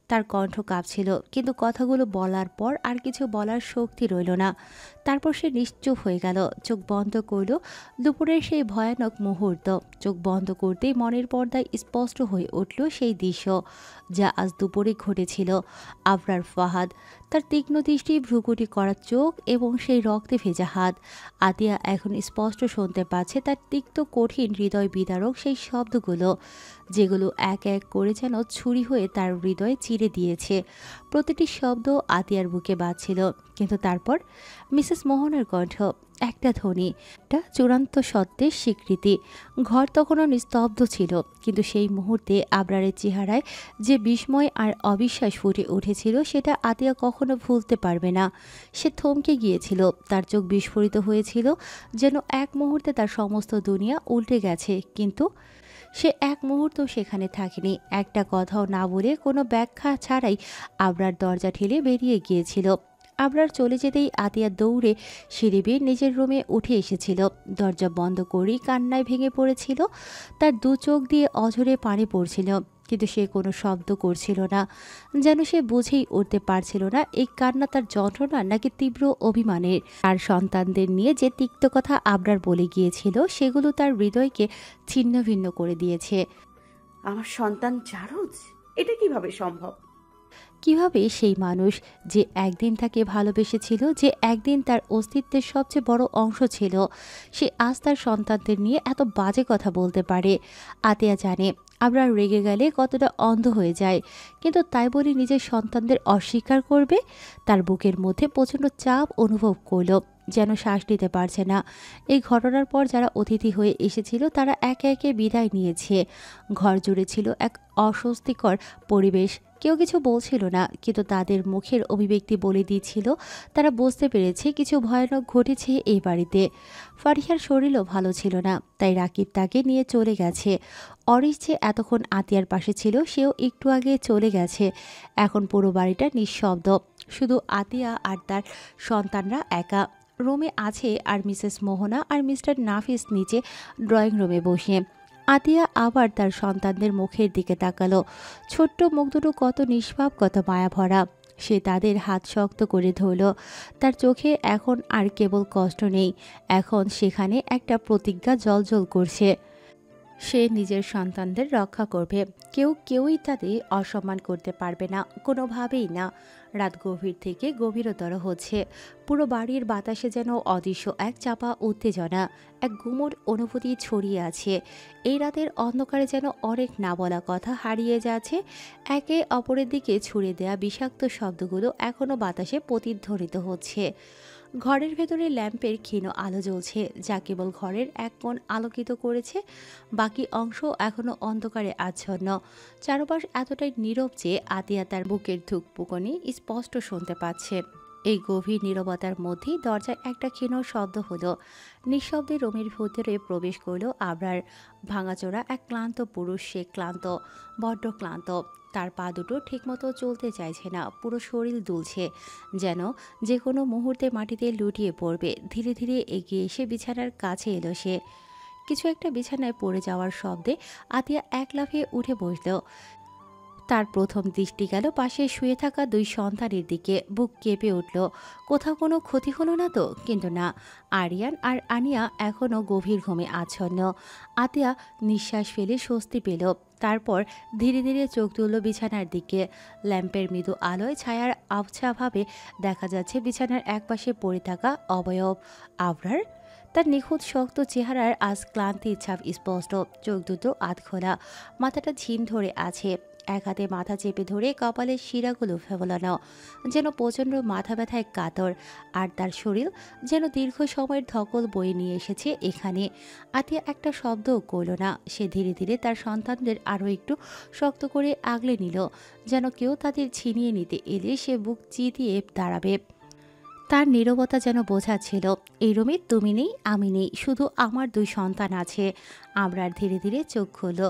তার কণ্ঠ কাঁপছিল, কিন্তু কথাগুলো বলার পর আর কিছু বলার শক্তি রইল না। তারপর সে নিশ্চুপ হয়ে গেল, চোখ বন্ধ করল। দুপুরের সেই ভয়ানক মুহূর্ত। চোখ বন্ধ করতেই মনের পর্দায় স্পষ্ট হয়ে উঠল সেই দৃশ্য, যা আজ দুপুরে ঘটেছিল। আবরার ফাহাদ, তার তীক্ষ্ণ দৃষ্টি, ভ্রুকুটি করা চোখ এবং সেই রক্তে ভেজা হাত। আতিয়া এখন স্পষ্ট শুনতে পাচ্ছে তার তিক্ত কঠিন হৃদয় বিদারক সেই শব্দগুলো, যেগুলো এক এক করে যেন ছুরি হয়ে তার হৃদয়ে চিরে দিয়েছে। প্রতিটি শব্দ আতিয়ার বুকে বাজছিল। কিন্তু তারপর মিসেস মোহনের কণ্ঠ, একটা ধ্বনি, একটা চূড়ান্ত সত্যের স্বীকৃতি। ঘর তখনও নিস্তব্ধ ছিল, কিন্তু সেই মুহূর্তে আবরারের চেহারায় যে বিস্ময় আর অবিশ্বাস ফুটে উঠেছিল সেটা আতিয়া কখনো ভুলতে পারবে না। সে থমকে গিয়েছিল, তার চোখ বিস্ফোরিত হয়েছিল, যেন এক মুহূর্তে তার সমস্ত দুনিয়া উল্টে গেছে। কিন্তু সে এক মুহূর্ত সেখানে থাকেনি। একটা কথাও না বলে, কোনো ব্যাখ্যা ছাড়াই আবরার দরজা ঠেলে বেরিয়ে গিয়েছিল। আবরার চলে যেতেই আতিয়া দৌড়ে সিঁড়ি বেয়ে নিজের রুমে উঠে এসেছিল। দরজা বন্ধ করেই কান্নায় ভেঙে পড়েছিল। তার দু চোখ দিয়ে অঝরে পানি পড়ছিল, কিন্তু সে কোনো শব্দ করছিল না। যেন সে বুঝেই উঠতে পারছিল না এই কান্না তার যন্ত্রণা নাকি তীব্র অভিমানের। আর সন্তানদের নিয়ে যে তিক্ত কথা আবরার বলে গিয়েছিল সেগুলো তার হৃদয়কে ছিন্ন ভিন্ন করে দিয়েছে। আমার সন্তান জারজ, এটা কিভাবে সম্ভব? কিভাবে সেই মানুষ যে একদিন তাকে ভালোবেসেছিল, যে একদিন তার অস্তিত্বের সবচেয়ে বড় অংশ ছিল, সে আজ তার সন্তানদের নিয়ে এত বাজে কথা বলতে পারে? আতিয়া জানে আমরা রেগে গেলে কতটা অন্ধ হয়ে যায়, কিন্তু তাই বলে নিজের সন্তানদের অস্বীকার করবে? তার বুকের মধ্যে প্রচণ্ড চাপ অনুভব করল, যেন শ্বাস নিতে পারছে না। এই ঘটনার পর যারা অতিথি হয়ে এসেছিল তারা একে একে বিদায় নিয়েছে। ঘর জুড়ে ছিল এক অস্বস্তিকর পরিবেশ। কেউ কিছু বলছিল না, কিন্তু তাদের মুখের অভিব্যক্তি বলে দিচ্ছিল তারা বুঝতে পেরেছে কিছু ভয়ানক ঘটেছে এই বাড়িতে। ফারিহার শরীরও ভালো ছিল না, তাই রাকিব তাকে নিয়ে চলে গেছে। অরিশ যে এতক্ষণ আতিয়ার পাশে ছিল সেও একটু আগে চলে গেছে। এখন পুরো বাড়িটা নিঃশব্দ, শুধু আতিয়া আর তার সন্তানরা একা রুমে আছে, আর মিসেস মোহনা আর মিস্টার নাফিস নিচে ড্রয়িং রুমে বসে। আতিয়া আবার তার সন্তানদের মুখের দিকে তাকালো। ছোট্ট মুখ দুটো কত নিষ্পাপ, কত মায়া ভরা। সে তাদের হাত শক্ত করে ধরল। তার চোখে এখন আর কেবল কষ্ট নেই, এখন সেখানে একটা প্রতিজ্ঞা জ্বলজ্বল করছে। সে নিজের সন্তানদের রক্ষা করবে। কেউই তাদের অসম্মান করতে পারবে না, কোনোভাবেই না। রাত গভীর থেকে গভীরতর হচ্ছে। পুরো বাড়ির বাতাসে যেন অদৃশ্য এক চাপা উত্তেজনা, এক গুমোট অনুভূতি ছড়িয়ে আছে। এই রাতের অন্ধকারে যেন অনেক না বলা কথা হারিয়ে যাচ্ছে। একে অপরের দিকে ছুড়ে দেয়া বিষাক্ত শব্দগুলো এখনও বাতাসে প্রতিধ্বনিত হচ্ছে। ঘরের ভেতরে ল্যাম্পের ক্ষীণ আলো জ্বলছে, যা কেবল ঘরের এক কোণ আলোকিত করেছে। বাকি অংশ এখনো অন্ধকারে আচ্ছন্ন। চারপাশ এতটাই নীরব যে আতিয়া তার বুকের ধুকপুকনি স্পষ্ট শুনতে পাচ্ছে। এই গভীর নীরবতার মধ্যেই দরজায় একটা ক্ষীণ শব্দ হলো। নিঃশব্দে রুমের ভেতরে প্রবেশ করল আবরার। ভাঙাচোরা এক ক্লান্ত পুরুষ, সে ক্লান্ত, বড্ড ক্লান্ত। তার পা দুটো ঠিকমতো চলতে চাইছে না, পুরো শরীর দুলছে, যেন যে কোনো মুহূর্তে মাটিতে লুটিয়ে পড়বে। ধীরে ধীরে এগিয়ে এসে বিছানার কাছে এলো সে। কিছু একটা বিছানায় পড়ে যাওয়ার শব্দে আতিয়া এক লাফে উঠে বসল। তার প্রথম দৃষ্টি গেল পাশে শুয়ে থাকা দুই সন্তানের দিকে। বুক কেঁপে উঠল। কোথাও কোনো ক্ষতি হলো না তো? কিন্তু না, আরিয়ান আর আনিয়া এখনও গভীর ঘুমে আচ্ছন্ন। আতিয়া নিঃশ্বাস ফেলে স্বস্তি পেল। তারপর ধীরে ধীরে চোখ তুলল বিছানার দিকে। ল্যাম্পের মৃদু আলোয় ছায়ার আবছাভাবে দেখা যাচ্ছে বিছানার একপাশে পড়ে থাকা অবয়ব আবরার। তার নিখুঁত শক্ত চেহারার আজ ক্লান্তির ছাপ স্পষ্ট। চোখ দুটো আধখোলা, মাথাটা ঝিম ধরে আছে। এক হাতে মাথা চেপে ধরে কপালের শিরাগুলো ফেবলানো, যেন প্রচণ্ড মাথা ব্যথায় কাতর। আর তার শরীর যেন দীর্ঘ সময়ের ধকল বয়ে নিয়ে এসেছে এখানে। আতিয়া একটা শব্দও করল না। সে ধীরে ধীরে তার সন্তানদের আরও একটু শক্ত করে আগলে নিল, যেন কেউ তাদের ছিনিয়ে নিতে এলে সে বুক চিতিয়ে দাঁড়াবে। তার নীরবতা যেন বোঝাচ্ছিল, এই রুমে তুমি নেই, আমি নেই, শুধু আমার দুই সন্তান আছে। আবরার ধীরে ধীরে চোখ খুলল।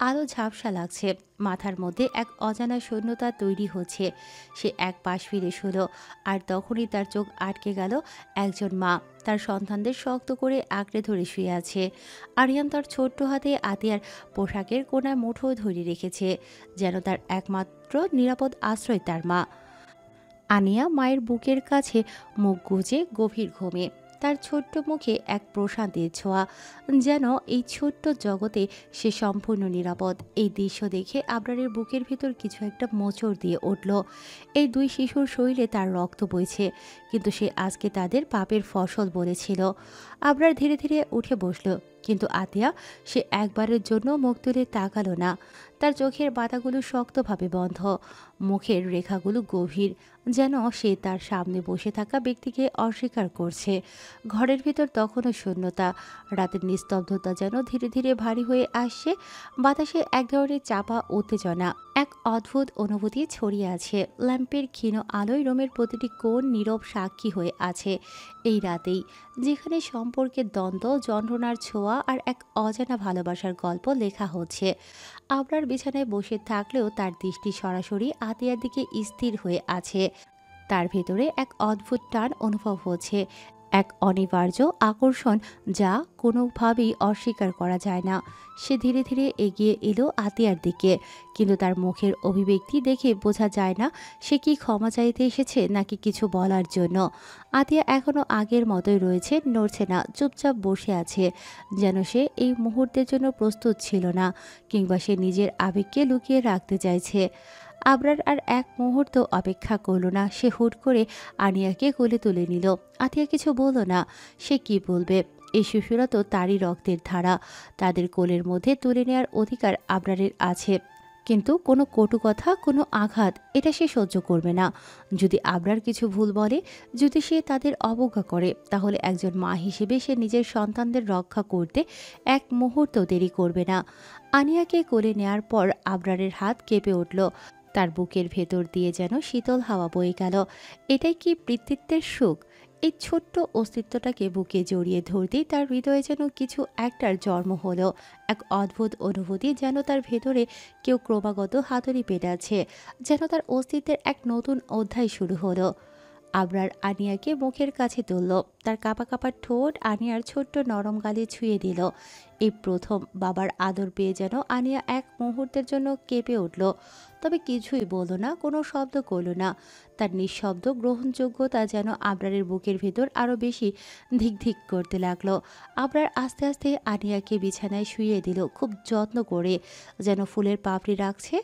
আলো ঝাপসা লাগছে, মাথার মধ্যে এক অজানা শূন্যতা তৈরি হচ্ছে। সে এক পাশ ফিরে শুলো, আর তখনই তার চোখ আটকে গেল। একজন মা তার সন্তানদের শক্ত করে আঁকড়ে ধরে শুয়ে আছে। আরিয়ান তার ছোট্ট হাতে আতিয়ার পোশাকের কোনা মুঠো ধরে রেখেছে, যেন তার একমাত্র নিরাপদ আশ্রয় তার মা। আনিয়া মায়ের বুকের কাছে মুখ গুজে গভীর ঘুমে। তার ছোট্ট মুখে এক প্রশান্তির ছোঁয়া, যেন এই ছোট্ট জগতে সে সম্পূর্ণ নিরাপদ। এই দৃশ্য দেখে আবরারের বুকের ভিতর কিছু একটা মোচড় দিয়ে উঠল। এই দুই শিশুর শরীরে তার রক্ত বইছে, কিন্তু সে আজকে তাদের পাপের ফসল বলেছিল। আবরার ধীরে ধীরে উঠে বসল, কিন্তু আতিয়া সে একবারের জন্য মুখ তুলে তাকালো না। তার চোখের পাতাগুলো শক্তভাবে বন্ধ, মুখের রেখাগুলো গভীর, যেন সে তার সামনে বসে থাকা ব্যক্তিকে অস্বীকার করছে। ঘরের ভিতর তখনও শূন্যতা, রাতের নিস্তব্ধতা যেন ধীরে ধীরে ভারী হয়ে আসছে। বাতাসে এক ধরনের চাপা উত্তেজনা, এক অদ্ভুত অনুভূতি ছড়িয়ে আছে। ল্যাম্পের ক্ষীণ আলোয় রুমের প্রতিটি কোণ নীরব সাক্ষী হয়ে আছে এই রাতেই, যেখানে সম্পর্কের দ্বন্দ্ব, যন্ত্রণার ছোঁয়া আর এক অজানা ভালোবাসার গল্প লেখা হচ্ছে। আবরার বিছানায় বসে থাকলেও তার দৃষ্টি সরাসরি আতিয়ার দিকে স্থির হয়ে আছে। তার ভেতরে এক অদ্ভুত টান অনুভব হচ্ছে, এক অনিবার্য আকর্ষণ যা কোনোভাবেই অস্বীকার করা যায় না। সে ধীরে ধীরে এগিয়ে এলো আতিয়ার দিকে, কিন্তু তার মুখের অভিব্যক্তি দেখে বোঝা যায় না সে কি ক্ষমা চাইতে এসেছে নাকি কিছু বলার জন্য। আতিয়া এখনো আগের মতোই রয়েছে, নড়ছে না, চুপচাপ বসে আছে, যেন সে এই মুহূর্তের জন্য প্রস্তুত ছিল না, কিংবা সে নিজের আবেগকে লুকিয়ে রাখতে চাইছে। আবরার আর এক মুহূর্ত অপেক্ষা করল না, সে হুট করে আনিয়াকে কোলে তুলে নিল। আতিয়া কিছু বলল না, সে কি বলবে? এই শিশুরা তো তারই রক্তের ধারা, তাদের কোলের মধ্যে তুলে নেওয়ার অধিকার আবরারের আছে, কিন্তু কোনো কটু কথা, কোনো আঘাত, এটা সে সহ্য করবে না। যদি আবরার কিছু ভুল বলে, যদি সে তাদের অবজ্ঞা করে, তাহলে একজন মা হিসেবে সে নিজের সন্তানদের রক্ষা করতে এক মুহূর্ত দেরি করবে না। আনিয়াকে কোলে নেয়ার পর আবরারের হাত কেঁপে উঠল, তার বুকের ভেতর দিয়ে যেন শীতল হাওয়া বয়ে গেল। এটাই কি পিতৃত্বের সুখ? এই ছোট্ট অস্তিত্বটাকে বুকে জড়িয়ে ধরতেই তার হৃদয়ে যেন কিছু একটার জন্ম হলো। এক অদ্ভুত অনুভূতি, যেন তার ভেতরে কেউ ক্রমাগত হাতুড়ি পেটাচ্ছে, যেন তার অস্তিত্বের এক নতুন অধ্যায় শুরু হলো। আবরার আনিয়াকে মুখের কাছে তুলল, তার কাঁপা কাঁপা ঠোঁট আনিয়ার ছোট্ট নরম গালে ছুঁয়ে দিল। এই প্রথম বাবার আদর পেয়ে যেন আনিয়া এক মুহূর্তের জন্য কেঁপে উঠল, তবে কিছুই বলল না, কোনো শব্দ করল না। তার নিঃশব্দ গ্রহণযোগ্যতা যেন আবরারের বুকের ভেতর আরও বেশি ধিক ধিক করতে লাগলো। আবরার আস্তে আস্তে আনিয়াকে বিছানায় শুইয়ে দিল, খুব যত্ন করে, যেন ফুলের পাপড়ি রাখছে।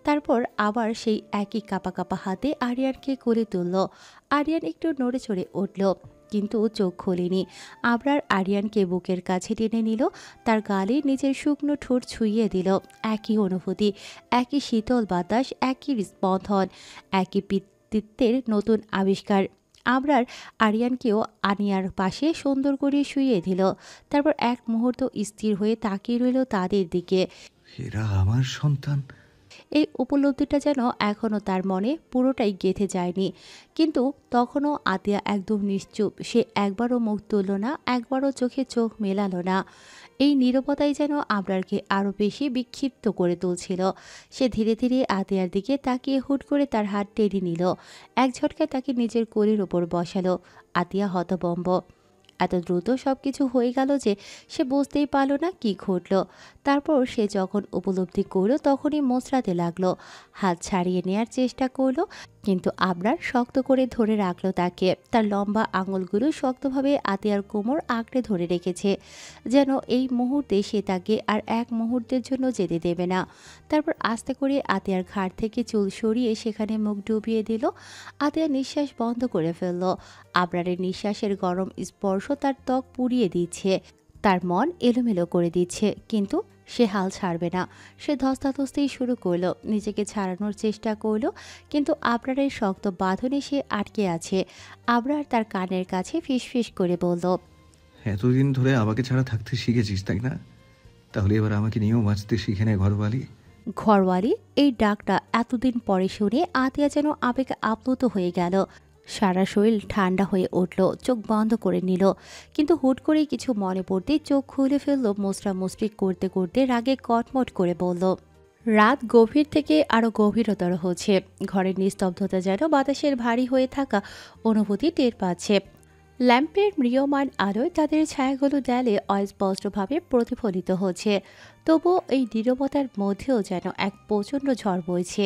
তারপর আবার সেই একই কাঁপা কাঁপা হাতে আরিয়ানকে কোলে তুলল। আরিয়ান একটু নড়ে চড়ে উঠল, কিন্তু চোখ খোলেনি। আবরার আরিয়ানকে বুকের কাছে টেনে নিল, তার গালে নিজের শুকনো ঠোঁট ছুঁইয়ে দিল। একই অনুভূতি, একই শীতল বাতাস, একই স্পন্দন, একই পিতৃত্বের নতুন আবিষ্কার। আবরার আরিয়ানকেও আনিয়ার পাশে সুন্দর করে শুইয়ে দিল, তারপর এক মুহূর্ত স্থির হয়ে তাকিয়ে রইল তাদের দিকে। এরা আমার সন্তান। এই উপলব্ধিটা যেন এখনও তার মনে পুরোটাই গেঁথে যায়নি, কিন্তু তখনও আতিয়া একদম নিশ্চুপ। সে একবারও মুখ তুলল না, একবারও চোখে চোখ মেলালো না। এই নীরবতাই যেন আবরারকে আরও বেশি বিক্ষিপ্ত করে তুলছিল। সে ধীরে ধীরে আতিয়ার দিকে তাকিয়ে হুট করে তার হাত টেনে নিল, এক ঝটকায় তাকে নিজের কোলের ওপর বসালো। আতিয়া হতভম্ব, এত দ্রুত সবকিছু হয়ে গেল যে সে বুঝতেই পারল না কি ঘটল। তারপর সে যখন উপলব্ধি করল, তখনই মোচড়াতে লাগলো, হাত ছাড়িয়ে নেয়ার চেষ্টা করলো, কিন্তু আবরার শক্ত করে ধরে রাখলো তাকে। তার লম্বা আঙুলগুলো শক্তভাবে আতিয়ার কোমর আঁকড়ে ধরে রেখেছে, যেন এই মুহূর্তে সে তাকে আর এক মুহূর্তের জন্য যেতে দেবে না। তারপর আস্তে করে আতিয়ার ঘাড় থেকে চুল সরিয়ে সেখানে মুখ ডুবিয়ে দিল। আতিয়া নিঃশ্বাস বন্ধ করে ফেলল। আবরারের নিঃশ্বাসের গরম স্পর্শ তার ত্বক পুড়িয়ে দিচ্ছে, তার মন এলোমেলো করে দিচ্ছে, কিন্তু সে হাল ছাড়বে না। সে ধস্তাধস্তি শুরু করলো, নিজেকে ছাড়ানোর চেষ্টা করলো, কিন্তু আবরারের শক্ত বাঁধনে সে আটকে আছে। আবরার তার কানের কাছে ফিসফিস করে বলল, এতদিন ধরে আমাকে ছাড়া থাকতে শিখেছিস তাই না? তাহলে এবার আমাকে নিয়েও বাঁচতে শিখে নেয় ঘরবালি। ঘরওয়ালি এই ডাকটা এতদিন পরে শুনে আতিয়া যেন আবেগে আপ্লুত হয়ে গেল। সারা শরীর ঠান্ডা হয়ে উঠল, চোখ বন্ধ করে নিল, কিন্তু হুট করেই কিছু মনে পড়তেই চোখ খুলে ফেলল। মুচড়ামুচড়ি করতে করতে রাগে কটমট করে বলল। রাত গভীর থেকে আরো গভীরতর হচ্ছে। ঘরের নিস্তব্ধতা যেন বাতাসের ভারী হয়ে থাকা অনুভূতি টের পাচ্ছে। ল্যাম্পের ম্রিয়মান আলোয় তাদের ছায়াগুলো দেয়ালে অস্পষ্টভাবে প্রতিফলিত হচ্ছে। তবুও এই নীরবতার মধ্যেও যেন এক প্রচণ্ড ঝড় বইছে।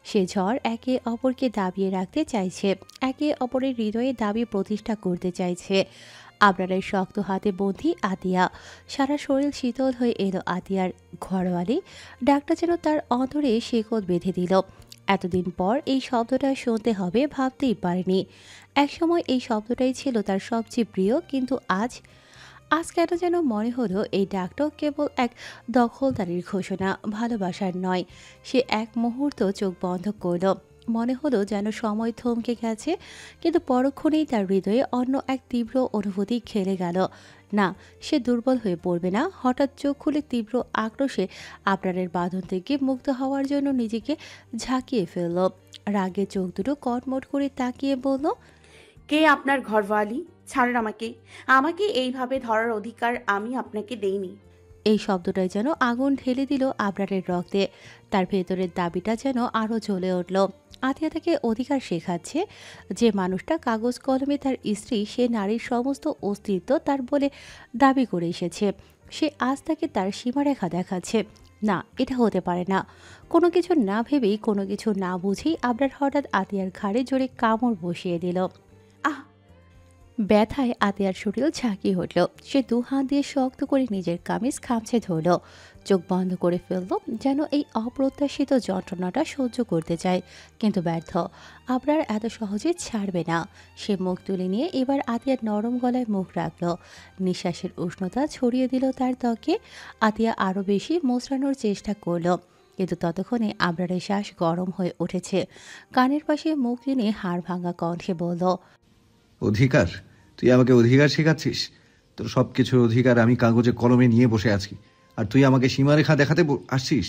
সে ঝড় একে অপরকে দাবিয়ে রাখতে চাইছে, একে অপরের হৃদয়ে দাবি প্রতিষ্ঠা করতে চাইছে। আবরারের শক্ত হাতে বন্ধি আতিয়া। সারা শরীর শীতল হয়ে এলো আতিয়ার। ঘরওয়ালি ডাকটা যেন তার অন্তরে শেকল বেঁধে দিল। এতদিন পর এই শব্দটা শুনতে হবে ভাবতেই পারেনি। একসময় এই শব্দটাই ছিল তার সবচেয়ে প্রিয়, কিন্তু আজ আজ কেন যেন মনে হলো এই ডাকটাও কেবল এক দখলদারির ঘোষণা, ভালোবাসার নয়। সে এক মুহূর্ত চোখ বন্ধ করল। মনে হলো যেন সময় থমকে গেছে, কিন্তু পরক্ষণেই তার হৃদয়ে অন্য এক তীব্র অনুভূতি খেলে গেল। না, সে দুর্বল হয়ে পড়বে না। হঠাৎ চোখ খুলে তীব্র আক্রোশে আবরারের বাঁধন থেকে মুক্ত হওয়ার জন্য নিজেকে ঝাঁকিয়ে ফেলল। রাগে চোখ দুটো কটমট করে তাকিয়ে বলল, কে আপনার ঘরওয়ালি? ছাড়েন আমাকে। আমাকে এইভাবে ধরার অধিকার আমি আপনাকে দেইনি। এই শব্দটাই যেন আগুন ঢেলে দিল আবরারের রক্তে। তার ভেতরের দাবিটা যেন আরও জ্বলে উঠল। আতিয়া তাকে অধিকার শেখাচ্ছে। যে মানুষটা কাগজ কলমে তার স্ত্রী, সে নারীর সমস্ত অস্তিত্ব তার বলে দাবি করে এসেছে, সে আজ তাকে তার সীমারেখা দেখাচ্ছে। না, এটা হতে পারে না। কোনো কিছু না ভেবেই, কোনো কিছু না বুঝেই আবরার হঠাৎ আতিয়ার ঘাড়ে জোরে কামড় বসিয়ে দিল। আহ! ব্যথায় আতিয়ার শরীর ঝাঁকিয়ে উঠল। সে দু হাত দিয়ে শক্ত করে নিজের কামিজ খামচে ধরল। চোখ বন্ধ করে ফেলল, যেন এই অপ্রত্যাশিত যন্ত্রণাটা সহ্য করতে চায়, কিন্তু ব্যর্থ। আবরার এত সহজে ছাড়বে না। সে মুখ তুলে নিয়ে এবার আতিয়ার নরম গলায় মুখ রাখল। নিঃশ্বাসের উষ্ণতা ছড়িয়ে দিল তার ত্বকে। আতিয়া আরও বেশি মোচড়ানোর চেষ্টা করল, কিন্তু ততক্ষণে আবরারের শ্বাস গরম হয়ে উঠেছে। কানের পাশে মুখ টেনে হাড় ভাঙা কণ্ঠে বলল, অধিকার? তুই আমাকে অধিকার শেখাচ্ছিস? তোর সব কিছুর অধিকার আমি কাগজে কলমে নিয়ে বসে আছি, আর তুই আমাকে সীমারেখা দেখাতে আসছিস?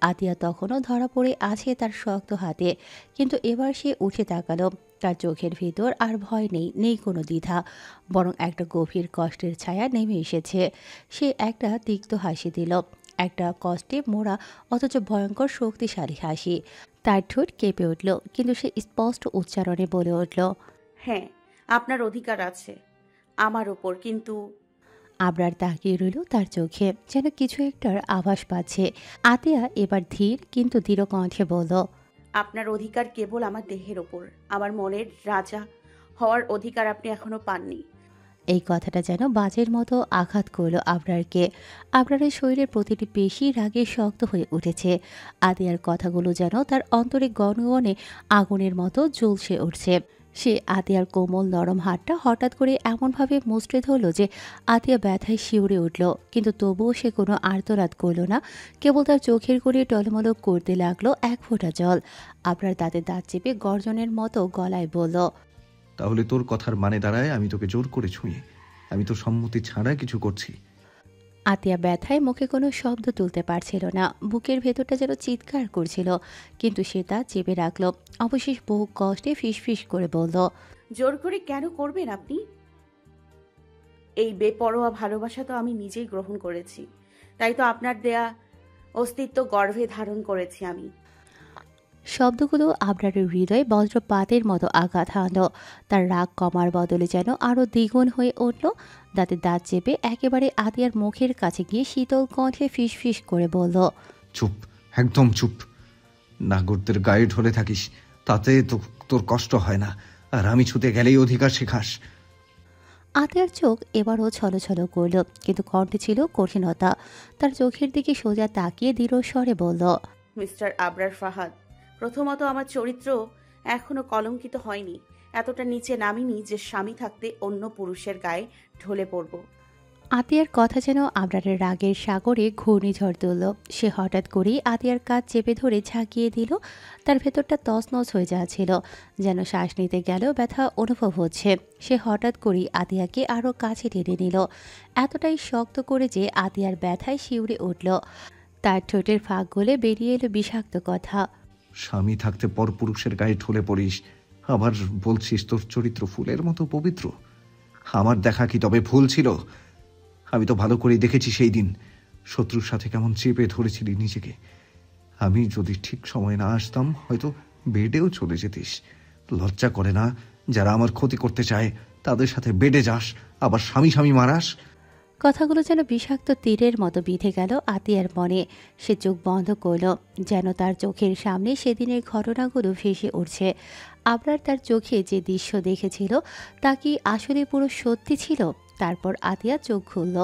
আতিয়া তখনও ধরা পড়ে আছে তার শক্ত হাতে, কিন্তু এবার সে উঠে তাকালো। তার চোখের ভিতর আর ভয় নেই, নেই কোনো দ্বিধা, বরং একটা গভীর কষ্টের ছায়া নেমে এসেছে। সে একটা তিক্ত হাসি দিল, একটা কষ্টে মোড়া অথচ ভয়ঙ্কর শক্তিশালী হাসি। তার ঠোঁট কেঁপে উঠল, কিন্তু সে স্পষ্ট উচ্চারণে বলে উঠল, হ্যাঁ, আপনার অধিকার আছে আমার ওপর, কিন্তু আবরার তাকিয়ে রইল তার চোখে, যেন কিছু একটার আভাস পাচ্ছে। আতিয়া এবার ধীর কিন্তু দৃঢ় কণ্ঠে বলল, আপনার অধিকার কেবল আমার দেহের ওপর। আমার মনের রাজা হওয়ার অধিকার আপনি এখনো পাননি। এই কথাটা যেন বাজের মতো আঘাত করল আবরারকে। আবরারের শরীরের প্রতিটি পেশি রাগে শক্ত হয়ে উঠেছে। আতিয়ার কথাগুলো যেন তার অন্তরে গণগণে আগুনের মতো জ্বলসে উঠছে। সে আতিয়ার কোমল নরম হাতটা হঠাৎ করে এমনভাবে মুচড়ে ধরল যে আতিয়া ব্যথায় শিউরে উঠল, কিন্তু তবুও সে কোনো আর্তনাদ করল না। কেবল তার চোখের কোণে টলমল করতে লাগলো এক ফোঁটা জল। আবরার দাঁতে দাঁত চেপে গর্জনের মতো গলায় বলল, তাহলে তোর কথার মানে দাঁড়ায় আমি তোকে জোর করে ছুঁয়ে, আমি তোর সম্মতি ছাড়া কিছু করছি? আতিয়া ব্যথায় মুখে কোনো শব্দ তুলতে পারছিল না। বুকের ভেতরটা যেন চিৎকার করছিল, কিন্তু সে তা চেপে রাখল। অবশেষ বহু কষ্টে ফিসফিস করে বলল, জোর করে কেন করবেন আপনি? এই বেপরোয়া ভালোবাসা তো আমি নিজেই গ্রহণ করেছি, তাই তো আপনার দেয়া অস্তিত্ব গর্ভে ধারণ করেছি আমি। শব্দগুলো আবরারের হৃদয়ে বজ্রপাতের মতো আঘাত হানল। তার রাগ কমার বদলে যেন আরও দ্বিগুণ হয়ে উঠল। দাঁতে দাঁত চেপে একেবারে আতিয়ার মুখের কাছে গিয়ে শীতল কণ্ঠে ফিসফিস করে বলল, চুপ, একদম চুপ। নাগরদের গায়ে ঢলে থাকিস, তাতে তো তোর কষ্ট হয় না, আর আমি ছুতে গেলেই অধিকার শেখাস। আতিয়ার চোখ এবারও ছলছল করল, কিন্তু কণ্ঠে ছিল কঠিনতা। তার চোখের দিকে সোজা তাকিয়ে দৃঢ় স্বরে বলল, মিস্টার আবরার ফাহাদ, প্রথমত আমার চরিত্র এখনো কলঙ্কিত হয়নি, এতটা নিচে নামিনি যে স্বামী থাকতে অন্য পুরুষের গায়ে ঢলে পড়ব। আতিয়ার কথা যেন আবরারের রাগের সাগরে ঘূর্ণিঝড় তুলল। সে হঠাৎ করেই আতিয়ার কাঁধ চেপে ধরে ঝাঁকিয়ে দিল। তার ভেতরটা তছনছ হয়ে যাচ্ছিল, যেন শ্বাস নিতে গেলেও ব্যথা অনুভব হচ্ছে। সে হঠাৎ করেই আতিয়াকে আরও কাছে টেনে নিল, এতটাই শক্ত করে যে আতিয়ার ব্যথায় শিউরে উঠল। তার ঠোঁটের ফাঁক গলে বেরিয়ে এলো বিষাক্ত কথা, স্বামী থাকতে পরপুরুষের গায়ে ঢলে পড়িস, আবার বলছিস তোর চরিত্র ফুলের মতো পবিত্র? আমার দেখা কি তবে ভুল ছিল? আমি তো ভালো করেই দেখেছি সেই দিন শত্রুর সাথে কেমন চেপে ধরেছিলি নিজেকে। আমি যদি ঠিক সময় না আসতাম হয়তো বেডেও চলে যেতিস। লজ্জা করে না? যারা আমার ক্ষতি করতে চায় তাদের সাথে বেডে যাস, আবার স্বামী স্বামী মারাস। কথাগুলো যেন বিষাক্ত তীরের মতো বিঁধে গেল আতিয়ার মনে। সে চোখ বন্ধ করল, যেন তার চোখের সামনে সেদিনের ঘটনাগুলো ভেসে উঠছে। আবরার তার চোখে যে দৃশ্য দেখেছিল তা কি আসলে পুরো সত্যি ছিল? তারপর আতিয়া চোখ খুলল।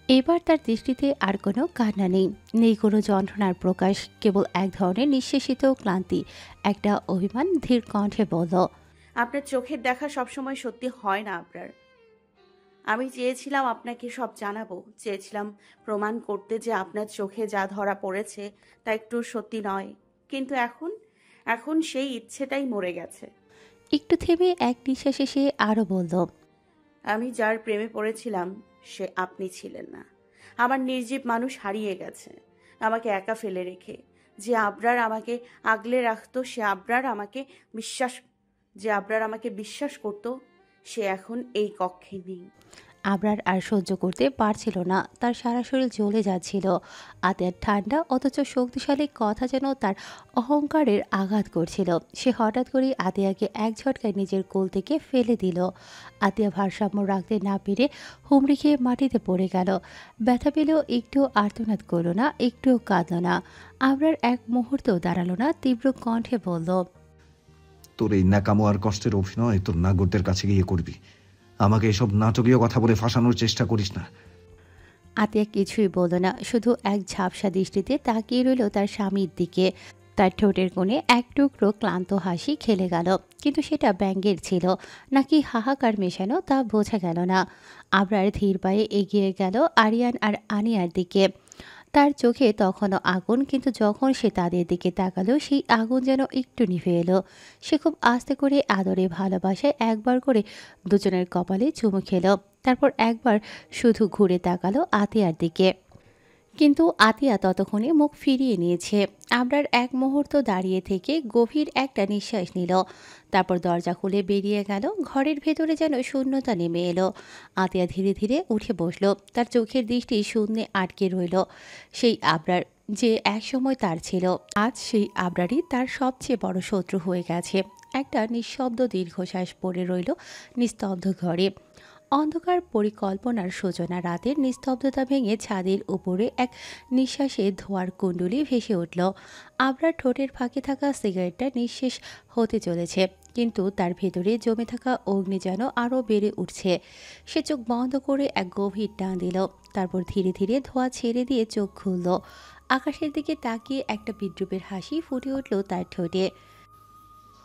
এবার তার দৃষ্টিতে আর কোনো কান্না নেই, নেই কোনো যন্ত্রণার প্রকাশ, কেবল এক ধরনের নিঃশেষিত ক্লান্তি। একটা অভিমান ধীর কণ্ঠে বলল, আপনার চোখের দেখা সবসময় সত্যি হয় না আপনার। আমি চেয়েছিলাম আপনাকে সব জানাবো, চেয়েছিলাম প্রমাণ করতে যে আপনার চোখে যা ধরা পড়েছে তা একটু সত্যি নয়, কিন্তু এখন এখন সেই ইচ্ছেটাই মরে গেছে। একটু থেমে এক নিঃশ্বাসে সে আরও বলল, আমি যার প্রেমে পড়েছিলাম সে আপনি ছিলেন না। আমার নির্জীব মানুষ হারিয়ে গেছে আমাকে একা ফেলে রেখে। যে আবরার আমাকে আগলে রাখতো, যে আবরার আমাকে বিশ্বাস করত, সে এখন এই কক্ষে নেই। আবরার আর সহ্য করতে পারছিল না, তার সারা শরীর জ্বলে যাচ্ছিল। আতিয়ার ঠান্ডা অথচ শক্তিশালী কথা যেন তার অহংকারের আঘাত করছিল। সে হঠাৎ করেই আতিয়াকে এক ঝটকায় নিজের কোল থেকে ফেলে দিল। আতিয়া ভারসাম্য রাখতে না পেরে হুমড়ি খেয়ে মাটিতে পড়ে গেল। ব্যথা পেলেও একটুও আর্তনাদ করল না, একটুও কাঁদল না। আবরার এক মুহূর্তেও দাঁড়ালো না, তীব্র কণ্ঠে বলল, তোর এই ন্যাকামো আর কষ্টের অভিনয় তোর নাগরদের কাছে গিয়ে করবি। আমাকে এসব নাটকীয় কথা বলে ফাঁসানোর চেষ্টা করিস না। আতিয়া কিছুই বলল না, শুধু এক ঝাপসা দৃষ্টিতে তাকিয়ে রইল তার স্বামীর দিকে। তার ঠোঁটের কোণে এক টুকরো ক্লান্ত হাসি খেলে গেল, কিন্তু সেটা ব্যঙ্গের ছিল নাকি হাহাকার মেশানো তা বোঝা গেল না। আবরার ধীর পায়ে এগিয়ে গেল আরিয়ান আর আনিয়ার দিকে। তার চোখে তখনও আগুন, কিন্তু যখন সে তাদের দিকে তাকালো সেই আগুন যেন একটু নিভে এলো। সে খুব আস্তে করে আদরে ভালোবাসায় একবার করে দুজনের কপালে চুমু খেলো, তারপর একবার শুধু ঘুরে তাকালো আতিয়ার দিকে। কিন্তু আতিয়া ততক্ষণে মুখ ফিরিয়ে নিয়েছে। আবরার এক মুহূর্ত দাঁড়িয়ে থেকে গভীর একটা নিঃশ্বাস নিল, তারপর দরজা খুলে বেরিয়ে গেল। ঘরের ভেতরে যেন শূন্যতা নেমে এলো। আতিয়া ধীরে ধীরে উঠে বসলো, তার চোখের দৃষ্টি শূন্যে আটকে রইল। সেই আবরার যে একসময় তার ছিল, আজ সেই আবরারই তার সবচেয়ে বড় শত্রু হয়ে গেছে। একটা নিঃশব্দ দীর্ঘশ্বাস পড়ে রইল নিস্তব্ধ ঘরে। অন্ধকার পরিকল্পনার সূচনা। রাতের নিস্তব্ধতা ভেঙে ছাদের উপরে এক নিঃশ্বাসে ধোঁয়ার কুণ্ডলি ভেসে উঠল। আবরার ঠোঁটের ফাঁকে থাকা সিগারেটটা নিঃশেষ হতে চলেছে, কিন্তু তার ভেতরে জমে থাকা অগ্নি যেন আরও বেড়ে উঠছে। সে চোখ বন্ধ করে এক গভীর টান দিল, তারপর ধীরে ধীরে ধোঁয়া ছেড়ে দিয়ে চোখ খুলল। আকাশের দিকে তাকিয়ে একটা বিদ্রুপের হাসি ফুটে উঠল তার ঠোঁটে।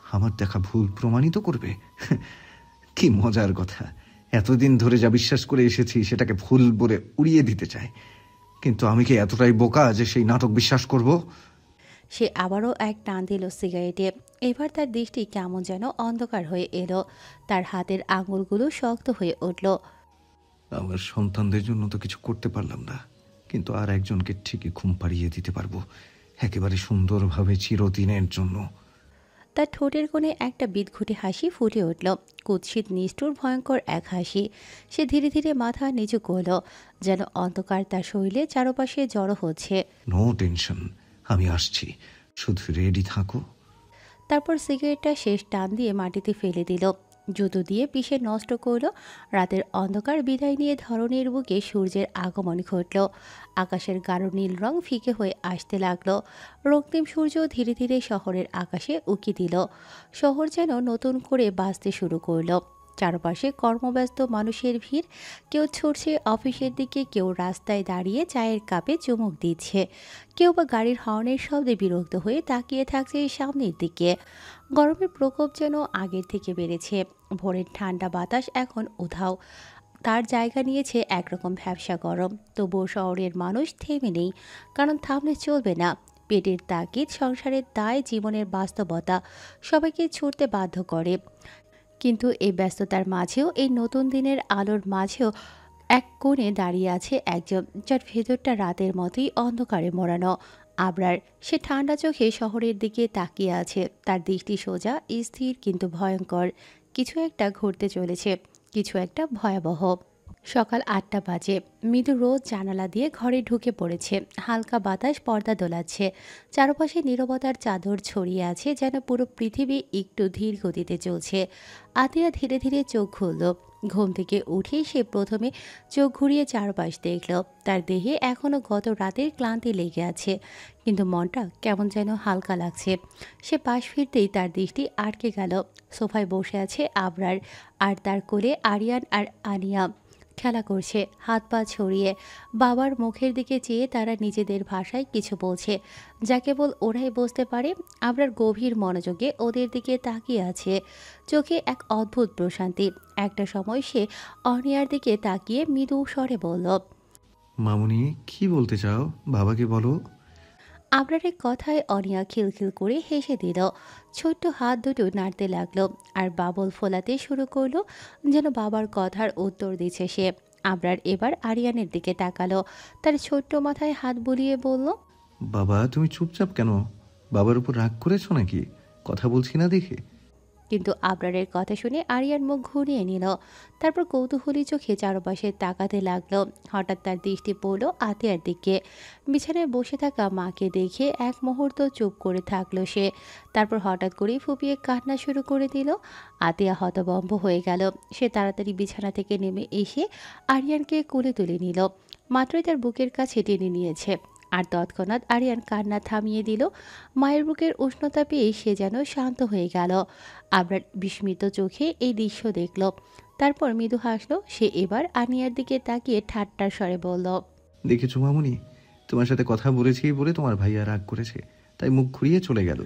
আমার দেখা ভুল প্রমাণিত করবে? কি মজার কথা! এতদিন ধরে যা বিশ্বাস করে এসেছি সেটাকে ভুল বলে উড়িয়ে দিতে চায়। কিন্তু আমি কি এতটাই বোকা যে সেই নাটক বিশ্বাস করব? সে আবারও এক টান দিল সিগারেটে। এবার তার দৃষ্টি কেমন যেন অন্ধকার হয়ে এলো, তার হাতের আঙুলগুলো শক্ত হয়ে উঠল। আমার সন্তানদের জন্য তো কিছু করতে পারলাম না, কিন্তু আর একজনকে ঠিকই ঘুম পাড়িয়ে দিতে পারবো, একেবারে সুন্দরভাবে চিরদিনের জন্য। তার ঠোঁটের কোণে একটা বিদঘুটে হাসি ফুটে উঠল, কুৎসিত নিষ্ঠুর ভয়ঙ্কর এক হাসি। সে ধীরে ধীরে মাথা নিচু করল, যেন অন্ধকার তার শরীরে চারপাশে জড়ো হচ্ছে। নো টেনশন, আমি আসছি, শুধু রেডি থাকো। তারপর সিগারেটটা শেষ টান দিয়ে মাটিতে ফেলে দিল, জুতো দিয়ে পিষে নষ্ট করল। রাতের অন্ধকার বিদায় নিয়ে ধরনের বুকে সূর্যের আগমন ঘটল। আকাশের গাঢ় নীল রং ফিকে হয়ে আসতে লাগলো। রক্তিম সূর্য ধীরে ধীরে শহরের আকাশে উকি দিল। শহর যেন নতুন করে বাঁচতে শুরু করলো। চারপাশে কর্মব্যস্ত মানুষের ভিড়, কেউ ছুটছে অফিসের দিকে, কেউ রাস্তায় দাঁড়িয়ে চায়ের কাপে চুমুক দিচ্ছে, কেউ বা গাড়ির হর্নের শব্দে বিরক্ত হয়ে তাকিয়ে থাকছে সামনের দিকে। গরমের প্রকোপ যেন আগের থেকে বেড়েছে। ভোরের ঠান্ডা বাতাস এখন উধাও, তার জায়গা নিয়েছে একরকম ভ্যাপসা গরম। তবুও শহরের মানুষ থেমে নেই, কারণ থামলে চলবে না। পেটের তাগিদ, সংসারের দায়, জীবনের বাস্তবতা সবাইকে ছুটতে বাধ্য করে। কিন্তু এই ব্যস্ততার মাঝেও, এই নতুন দিনের আলোর মাঝেও এক কোণে দাঁড়িয়ে আছে একজন, যার ভেতরটা রাতের মতোই অন্ধকারে মোড়ানো। আবরার সে ঠান্ডা চোখে শহরের দিকে তাকিয়ে আছে। তার দৃষ্টি সোজা, স্থির কিন্তু ভয়ঙ্কর। কিছু একটা ঘটতে চলেছে, কিছু একটা ভয়াবহ। সকাল ৮টা বাজে। মৃদু রোদ জানালা দিয়ে ঘরে ঢুকে পড়েছে। হালকা বাতাস পর্দা দোলাচ্ছে। চারপাশে নীরবতার চাদর ছড়িয়ে আছে, যেন পুরো পৃথিবী একটু ধীর গতিতে চলছে। আতিয়া ধীরে ধীরে চোখ খুলল। ঘুম থেকে উঠেই সে প্রথমে চোখ ঘুরিয়ে চারপাশ দেখল। তার দেহে এখনো গত রাতের ক্লান্তি লেগে আছে, কিন্তু মনটা কেমন যেন হালকা লাগছে। সে পাশ ফিরতেই তার দৃষ্টি আটকে গেল। সোফায় বসে আছে আবরার, আর তার কোলে আরিয়ান আর আনিয়া খেলা করছে, হাত পা ছড়িয়ে। বাবার মুখের দিকে চেয়ে তারা নিজেদের ভাষায় কিছু বলছে, যা কেবল ওরাই বুঝতে পারে। আবরার গভীর মনোযোগে ওদের দিকে তাকিয়ে আছে, চোখে এক অদ্ভুত প্রশান্তি। একটা সময় সে অনিয়ার দিকে তাকিয়ে মৃদু স্বরে বলল, মামুনি, কি বলতে চাও? বাবাকে বলো। আবরারের কথায় অনিয়া খিলখিল করে হেসে দিল। ছোট্ট হাত দুটো নাড়তে লাগলো আর বাবল ফোলাতে শুরু করলো, যেন বাবার কথার উত্তর দিচ্ছে সে। আবরার এবার আরিয়ানের দিকে তাকালো, তার ছোট্ট মাথায় হাত বুলিয়ে বলল, বাবা, তুমি চুপচাপ কেন? বাবার উপর রাগ করেছো নাকি? কথা বলছি না দেখে। কিন্তু আবরারের কথা শুনে আরিয়ান মুখ ঘুরিয়ে নিল। তারপর কৌতূহলী চোখে চারপাশে তাকাতে লাগলো। হঠাৎ তার দৃষ্টি পড়ল আতিয়ার দিকে। বিছানায় বসে থাকা মাকে দেখে এক মুহূর্ত চুপ করে থাকলো সে। তারপর হঠাৎ করেই ফুপিয়ে কান্না শুরু করে দিল। আতিয়া হতভম্ব হয়ে গেল। সে তাড়াতাড়ি বিছানা থেকে নেমে এসে আরিয়ানকে কোলে তুলে নিল। মাত্রই তার বুকের কাছে টেনে নিয়েছে, আর তৎক্ষণাৎ আরিয়ান কান্না থামিয়ে দিল। মায়ের বুকের উষ্ণতা পেয়ে সে যেন শান্ত হয়ে গেল। আবরার বিস্মিত চোখে এই দৃশ্য দেখল। তারপর মৃদু হাসলো সে। এবার আনিয়ার দিকে তাকিয়ে ঠাট্টার স্বরে বলল, দেখেছো মামুনি, তোমার সাথে কথা বলেছি বলে তোমার ভাইয়া রাগ করেছে, তাই মুখ ঘুরিয়ে চলে গেল।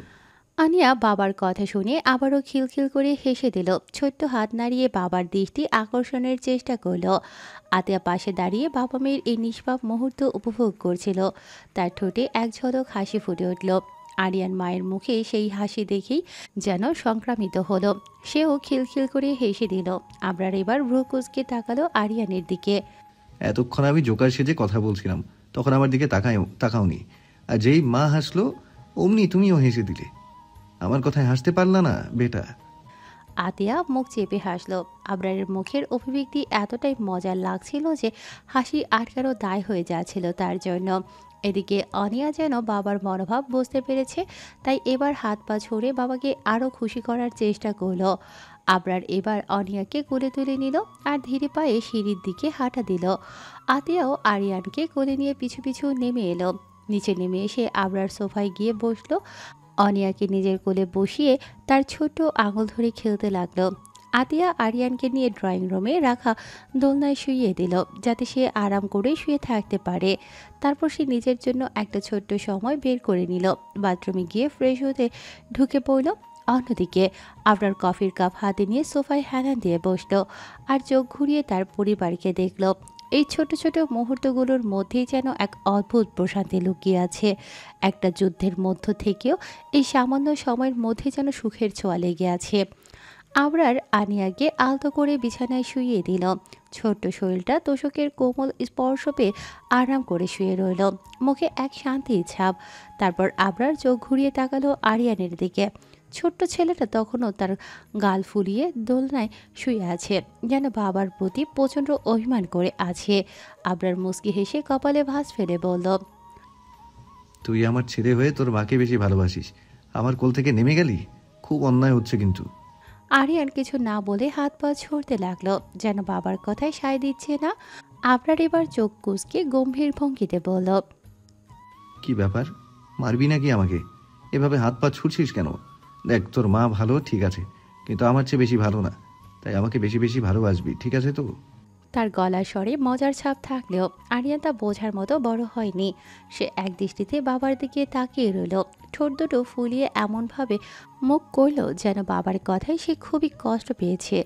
আনিয়া বাবার কথা শুনে আবারও খিলখিল করে হেসে দিল। ছোট্ট হাত নাড়িয়ে বাবার দৃষ্টি আকর্ষণের চেষ্টা করল। আতিয়া পাশে দাঁড়িয়ে বাবা মেয়ের এই নিষ্পাপ মুহূর্ত উপভোগ করছিল। তার ঠোঁটে এক ঝলক হাসি ফুটে উঠল। আরিয়ান মায়ের মুখে সেই হাসি দেখেই যেন সংক্রামিত হলো। সেও খিলখিল করে হেসে দিল। আবরার এবার ভ্রু কুঁচকে তাকালো আরিয়ানের দিকে। এতক্ষণ আমি জোকার সেজে কথা বলছিলাম, তখন আমার দিকে তাকাওনি। আর যেই মা হাসলো, অমনি তুমিও হেসে দিলে। আমার কথায় হাসতে পারলা না বেটা? আতিয়া মুখ চেপে হাসলো। আবরারের মুখের অভিব্যক্তি এতটাই মজার লাগছিল যে হাসি আটকানো দায় হয়ে যাচ্ছিল তার জন্য। এদিকে অনিয়া যেন বাবার মনোভাব বুঝতে পেরেছে, তাই এবার হাত পা ছড়ে বাবাকে আরও খুশি করার চেষ্টা করলো। আবরার এবার অনিয়াকে কোলে তুলে নিল আর ধীরে পায়ে সিঁড়ির দিকে হাঁটা দিল। আতিয়াও আরিয়ানকে কোলে নিয়ে পিছু পিছু নেমে এলো। নিচে নেমে এসে আবরার সোফায় গিয়ে বসলো। অনিয়াকে নিজের কোলে বসিয়ে তার ছোট আঙুল ধরে খেলতে লাগলো। আতিয়া আরিয়ানকে নিয়ে ড্রয়িং রুমে রাখা দোলনায় শুইয়ে দিল, যাতে সে আরাম করে শুয়ে থাকতে পারে। তারপর সে নিজের জন্য একটা ছোট্ট সময় বের করে নিল। বাথরুমে গিয়ে ফ্রেশ হতে ঢুকে পড়ল। অন্যদিকে আবরার কফির কাপ হাতে নিয়ে সোফায় হেলান দিয়ে বসলো আর চোখ ঘুরিয়ে তার পরিবারকে দেখল। এই ছোট ছোট মুহূর্তগুলোর মধ্যেই যেন এক অদ্ভুত প্রশান্তি লুকিয়ে আছে। একটা যুদ্ধের মধ্য থেকেও এই সামান্য সময়ের মধ্যে যেন সুখের ছোঁয়া লেগে আছে। আবরার আনিয়াকে আলতো করে বিছানায় শুইয়ে দিল। ছোট্ট শরীরটা তোষকের কোমল স্পর্শ পেয়ে আরাম করে শুয়ে রইল, মুখে এক শান্তির ছাপ। তারপর আবরার চোখ ঘুরিয়ে তাকালো আরিয়ানের দিকে। ছোট্ট ছেলেটা তখনও তার গাল ফুলিয়ে দোলনায় শুয়ে আছে, যেন বাবার প্রতি প্রচণ্ড অভিমান করে আছে। আবরার মুচকি হেসে কপালে ভাঁজ ফেলে বলল, তুই আমার ছেলে হয়ে তোর মাকে বেশি ভালোবাসিস, আমার কোল থেকে নেমে গেলি? খুব অন্যায় হচ্ছে কিন্তু। আরিয়ান কিছু না বলে হাত পা ছড়তে লাগলো, যেন বাবার কথায় সায় দিচ্ছে না। আবরার এবার চোখ কুঁচকে গম্ভীর ভঙ্গিতে বলল, কি ব্যাপার, মারবি নাকি আমাকে? এভাবে হাত পা ছুটছিস কেন? দেখ, তোর মা ভালো ঠিক আছে, কিন্তু আমার চেয়ে বেশি ভালো না, তাই আমাকে বেশি বেশি ভালোবাসবি, ঠিক আছে তো? তার গলার স্বরে মজার ছাপ থাকলেও আরিয়ান তা বোঝার মতো বড় হয়নি। সে এক দৃষ্টিতে বাবার দিকে তাকিয়ে রইল, ঠোঁট দুটো ফুলিয়ে এমনভাবে মুখ করল যেন বাবার কথায় সে খুবই কষ্ট পেয়েছে।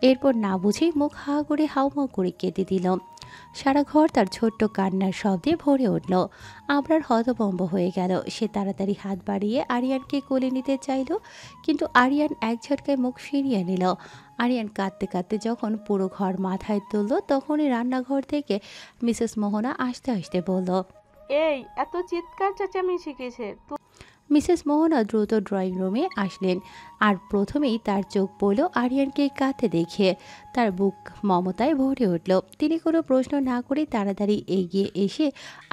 এরপর না বুঝেই মুখ হা করে হাউমাউ করে কেঁদে দিল। সারা ঘর তার ছোট্ট কান্নার শব্দে ভরে উঠল। আবরার হতভম্ব হয়ে গেল। সে তাড়াতাড়ি হাত বাড়িয়ে আরিয়ানকে কোলে নিতে চাইল, কিন্তু আরিয়ান এক ঝটকায় মুখ ফিরিয়ে নিল। আরিয়ান কাঁদতে কাঁদতে যখন পুরো ঘর মাথায় তুলল, তখনই রান্নাঘর থেকে মিসেস মোহনা আসতে আসতে বলল, এই এত চিৎকার চেঁচামেচি কিসের? মিসেস মোহনা দ্রুত ড্রয়িং রুমে আসলেন আর প্রথমেই তার চোখ পড়ল আরিয়ানকে কাঁদতে দেখে। তার বুক মমতায় ভরে উঠল। তিনি কোনো প্রশ্ন না করে তাড়াতাড়ি এগিয়ে এসে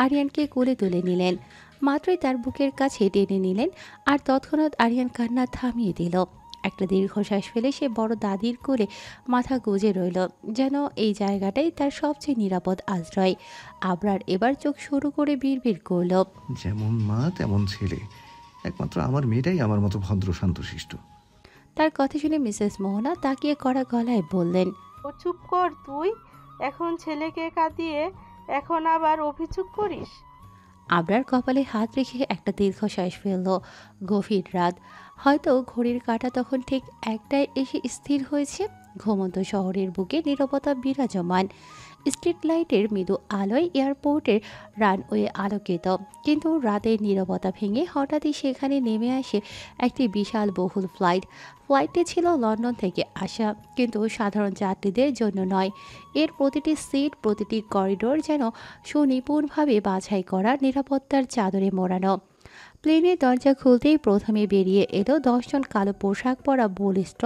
আরিয়ানকে কোলে তুলে নিলেন। মাত্রই তার বুকের কাছে টেনে নিলেন আর তৎক্ষণাৎ আরিয়ান কান্না থামিয়ে দিল। একটা দীর্ঘশ্বাস ফেলে সে বড় দাদির কোলে মাথা গুজে রইল, যেন এই জায়গাটাই তার সবচেয়ে নিরাপদ আশ্রয়। আবরার এবার চোখ শুরু করে বিড়বিড় করল, যেমন মা তেমন ছেলে, একমাত্র আমার মেয়েটাই আমার মতো ভদ্র শান্তশিষ্ট। তার কথা শুনে মিসেস মোহনা তাকিয়ে কড়া গলায় বললেন, ও চুপ কর তুই। এখন ছেলেকে কাঁদিয়ে এখন আবার অভিযোগ করিস? আবরার কপালে হাত রেখে একটা দীর্ঘশ্বাস ফেলল। গভীর রাত, হয়তো ঘড়ির কাঁটা তখন ঠিক একটায় এসে স্থির হয়েছে। ঘুমন্ত শহরের বুকে নীরবতা বিরাজমান। স্ট্রিট লাইটের মৃদু আলোয় এয়ারপোর্টের রানওয়ে আলোকিত, কিন্তু রাতের নীরবতা ভেঙে হঠাৎই সেখানে নেমে আসে একটি বিশাল বহুল ফ্লাইটটি ছিল লন্ডন থেকে আসা, কিন্তু সাধারণ যাত্রীদের জন্য নয়। এর প্রতিটি সিট, প্রতিটি করিডোর যেন সুনিপুণভাবে বাছাই করা নিরাপত্তার চাদরে মোড়ানো। প্লেনের দরজা খুলতেই প্রথমে বেরিয়ে এলো 10 জন কালো পোশাক পরা বলিষ্ঠ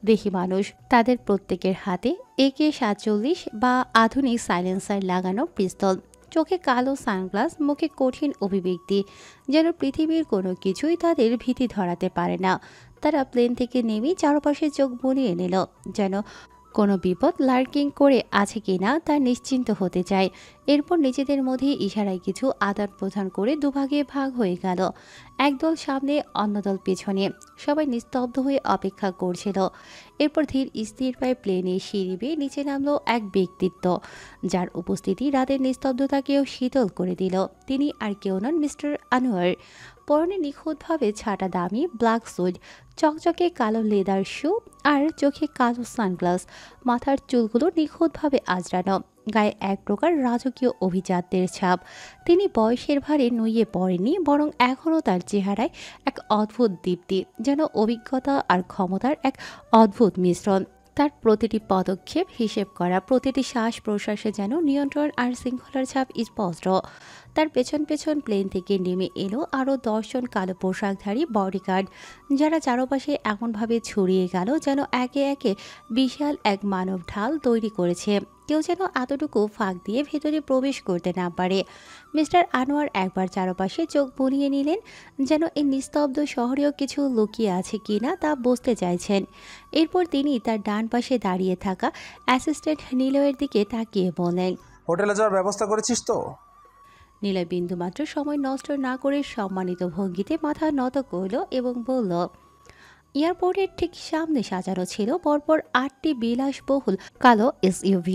দেহী মানুষ। তাদের প্রত্যেকের হাতে AK-47 বা আধুনিক সাইলেন্সার লাগানো পিস্তল, চোখে কালো সানগ্লাস, মুখে কঠিন অভিব্যক্তি, যেন পৃথিবীর কোনো কিছুই তাদের ভীতি ধরাতে পারে না। তারা প্লেন থেকে নেমেই চারপাশে চোখ বুলিয়ে নিল, যেন কোনো বিপদ লার্কিং করে আছে কিনা তা নিশ্চিন্ত হতে চায়। এরপর নিজেদের মধ্যে ইশারায় কিছু আদান প্রদান করে দুভাগে ভাগ হয়ে গেল। একদল সামনে, অন্য দল পেছনে। সবাই নিস্তব্ধ হয়ে অপেক্ষা করছিল। এরপর ধীর স্থির পায়ে প্লেনে সিঁড়ি বেয়ে নিচে নামলো এক ব্যক্তিত্ব, যার উপস্থিতি রাতের নিস্তব্ধতাকেও শীতল করে দিল। তিনি আর কেউ নন, মিস্টার আনোয়ার। পরনে নিখুঁতভাবে ছাটা দামি ব্ল্যাক স্যুট, চকচকে কালো লেদার শু আর চোখে কালো সানগ্লাস। মাথার চুলগুলো নিখুঁতভাবে আঁচড়ানো, গায়ে এক প্রকার রাজকীয় অভিজাত্যের ছাপ। তিনি বয়সের ভারে নুইয়ে পড়েননি, বরং এখনও তার চেহারায় এক অদ্ভুত দীপ্তি, যেন অভিজ্ঞতা আর ক্ষমতার এক অদ্ভুত মিশ্রণ। তার প্রতিটি পদক্ষেপ হিসেব করা, প্রতিটি শ্বাস প্রশ্বাসে যেন নিয়ন্ত্রণ আর শৃঙ্খলার ছাপ স্পষ্ট। তার পেছন পেছন প্লেন থেকে নেমে এলো আরও 10 জন কালো পোশাকধারী বডিগার্ড, যারা চারপাশে এমনভাবে ছড়িয়ে গেল যেন একে একে বিশাল এক মানব ঢাল তৈরি করেছে। কেউ যেন এতটুকু ফাঁক দিয়ে ভেতরে প্রবেশ করতে না পারে। মিস্টার আনোয়ার একবার চারপাশে চোখ বুলিয়ে নিলেন, যেন এই নিস্তব্ধ শহরেও কিছু লুকিয়ে আছে কিনা তা বুঝতে চাইছেন। এরপর তিনি তার ডান পাশে দাঁড়িয়ে থাকা অ্যাসিস্ট্যান্ট নিলয়ের দিকে তাকিয়ে বললেন, হোটেলে যাওয়ার ব্যবস্থা করেছিস তো? নিলয় বিন্দুমাত্র সময় নষ্ট না করে সম্মানিত ভঙ্গিতে মাথা নত করল এবং বলল, এয়ারপোর্টের ঠিক সামনে সাজানো ছিল পরপর 8টি বিলাসবহুল কালো SUV।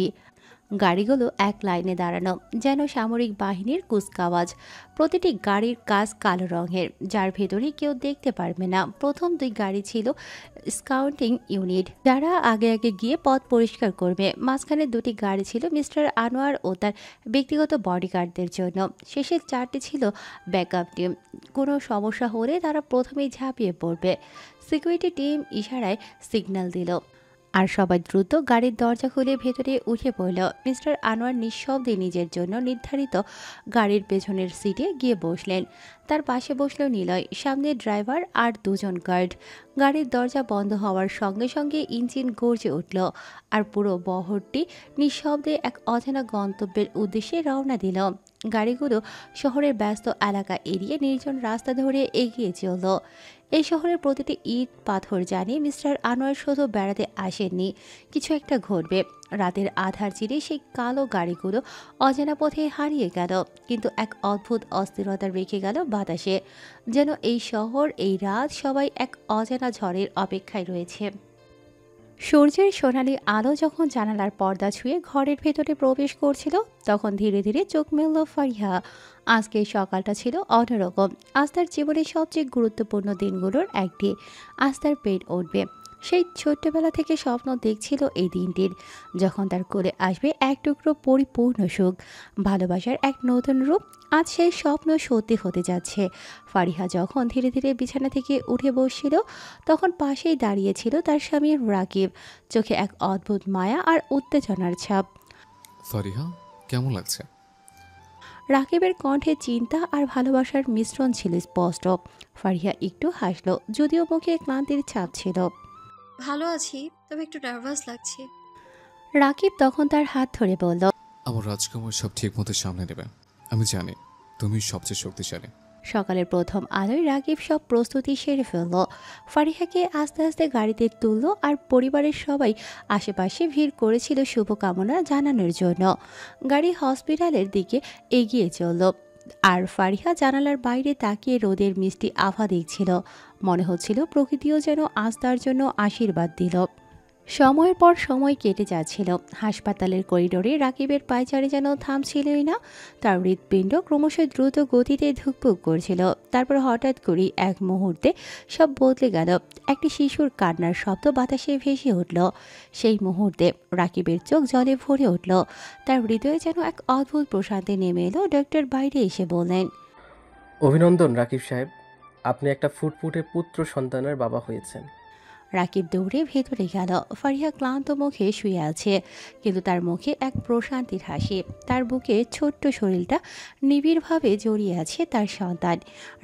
গাড়িগুলো এক লাইনে দাঁড়ানো, যেন সামরিক বাহিনীর কুচকাওয়াজ। প্রতিটি গাড়ির কাজ কালো রঙের, যার ভেতরে কেউ দেখতে পারবে না। প্রথম 2 গাড়ি ছিল স্কাউটিং ইউনিট, যারা আগে আগে গিয়ে পথ পরিষ্কার করবে। মাঝখানে 2টি গাড়ি ছিল মিস্টার আনোয়ার ও তার ব্যক্তিগত বডিগার্ডদের জন্য। শেষের 4টি ছিল ব্যাকআপ টিম, কোনো সমস্যা হলে তারা প্রথমেই ঝাঁপিয়ে পড়বে। সিকিউরিটি টিম ইশারায় সিগন্যাল দিল আর সবাই দ্রুত গাড়ির দরজা খুলে ভেতরে উঠে পড়ল। মিস্টার আনোয়ার নিঃশব্দে নিজের জন্য নির্ধারিত গাড়ির পেছনের সিটে গিয়ে বসলেন। তার পাশে বসল নিলয়, সামনে ড্রাইভার আর 2 জন গার্ড। গাড়ির দরজা বন্ধ হওয়ার সঙ্গে সঙ্গে ইঞ্জিন গর্জে উঠল আর পুরো বহরটি নিঃশব্দে এক অজানা গন্তব্যের উদ্দেশ্যে রওনা দিল। গাড়িগুলো শহরের ব্যস্ত এলাকা এড়িয়ে নির্জন রাস্তা ধরে এগিয়ে চলল। এই শহরের প্রতিটি ইট পাথর জানে মিস্টার আনোয়ার শুধু বেড়াতে আসেননি, কিছু একটা ঘটবে। রাতের আধার চিরে সেই কালো গাড়িগুলো অজানা পথে হারিয়ে গেল, কিন্তু এক অদ্ভুত অস্থিরতা রেখে গেল বাতাসে, যেন এই শহর, এই রাত, সবাই এক অজানা ঝড়ের অপেক্ষায় রয়েছে। সূর্যের সোনালি আলো যখন জানালার পর্দা ছুঁয়ে ঘরের ভেতরে প্রবেশ করছিল, তখন ধীরে ধীরে চোখ মেলল ফারিহা। আজকের সকালটা ছিল অন্যরকম। আজ তার জীবনের সবচেয়ে গুরুত্বপূর্ণ দিনগুলোর একটি। আজ তার পেট উঠবে। সেই ছোট্টবেলা থেকে স্বপ্ন দেখছিল এই দিনটির, যখন তার কোলে আসবে এক টুকরো পরিপূর্ণ সুখ, ভালোবাসার এক নতুন রূপ। আজ সেই স্বপ্ন সত্যি হতে যাচ্ছে। ফারিহা যখন ধীরে ধীরে বিছানা থেকে উঠে বসছিল, তখন পাশেই দাঁড়িয়েছিল তার স্বামী রাকিব, চোখে এক অদ্ভুত মায়া আর উত্তেজনার ছাপ। ফারিহা, কেমন লাগছে? রাকিবের কণ্ঠে চিন্তা আর ভালোবাসার মিশ্রণ ছিল স্পষ্ট। ফারিহা একটু হাসলো, যদিও মুখে ক্লান্তির ছাপ ছিল। ভালো আছি, তবে একটু নার্ভাস লাগছে। রাকিব তখন তার হাত ধরে বলল, আমার রাজকুমার সব ঠিক মতো সামনে নেবে। আমি জানি তুমি সবচেয়ে শক্তিশালী। সকালের প্রথম আলোয় রাকিব সব প্রস্তুতি সেরে ফেলল। ফারিহাকে আস্তে আস্তে গাড়িতে তুলল, আর পরিবারের সবাই আশেপাশে ভিড় করেছিল শুভকামনা জানানোর জন্য। গাড়ি হসপিটালের দিকে এগিয়ে চলল, আর ফারিহা জানালার বাইরে তাকিয়ে রোদের মিষ্টি আভা দেখছিল। মনে হচ্ছিল প্রকৃতিও যেন আজ তার জন্য আশীর্বাদ দিল। সময়ের পর সময় কেটে যাচ্ছিল। হাসপাতালের করিডোরে রাকিবের পায়চারি যেন থামছিলই না। তার হৃৎপিণ্ড ক্রমশ দ্রুত গতিতে ধুকপুক করছিল। তারপর হঠাৎ করেই এক মুহূর্তে সব বদলে গেল। একটি শিশুর কান্নার শব্দ বাতাসে ভেসে উঠল। সেই মুহূর্তে রাকিবের চোখ জলে ভরে উঠল। তার হৃদয়ে যেন এক অদ্ভুত প্রশান্তি নেমে এলো। ডক্টর বাইরে এসে বললেন, অভিনন্দন রাকিব সাহেব, আপনি একটা ফুটফুটে পুত্র সন্তানের বাবা হয়েছেন। রাকিব দৌড়ে ভেতরে গেল। ফারিহা ক্লান্ত মুখে শুয়ে আছে, কিন্তু তার মুখে এক প্রশান্তির হাসি। তার বুকে ছোট্ট শরীরটা নিবিড়ভাবে জড়িয়ে আছে তার সন্তান।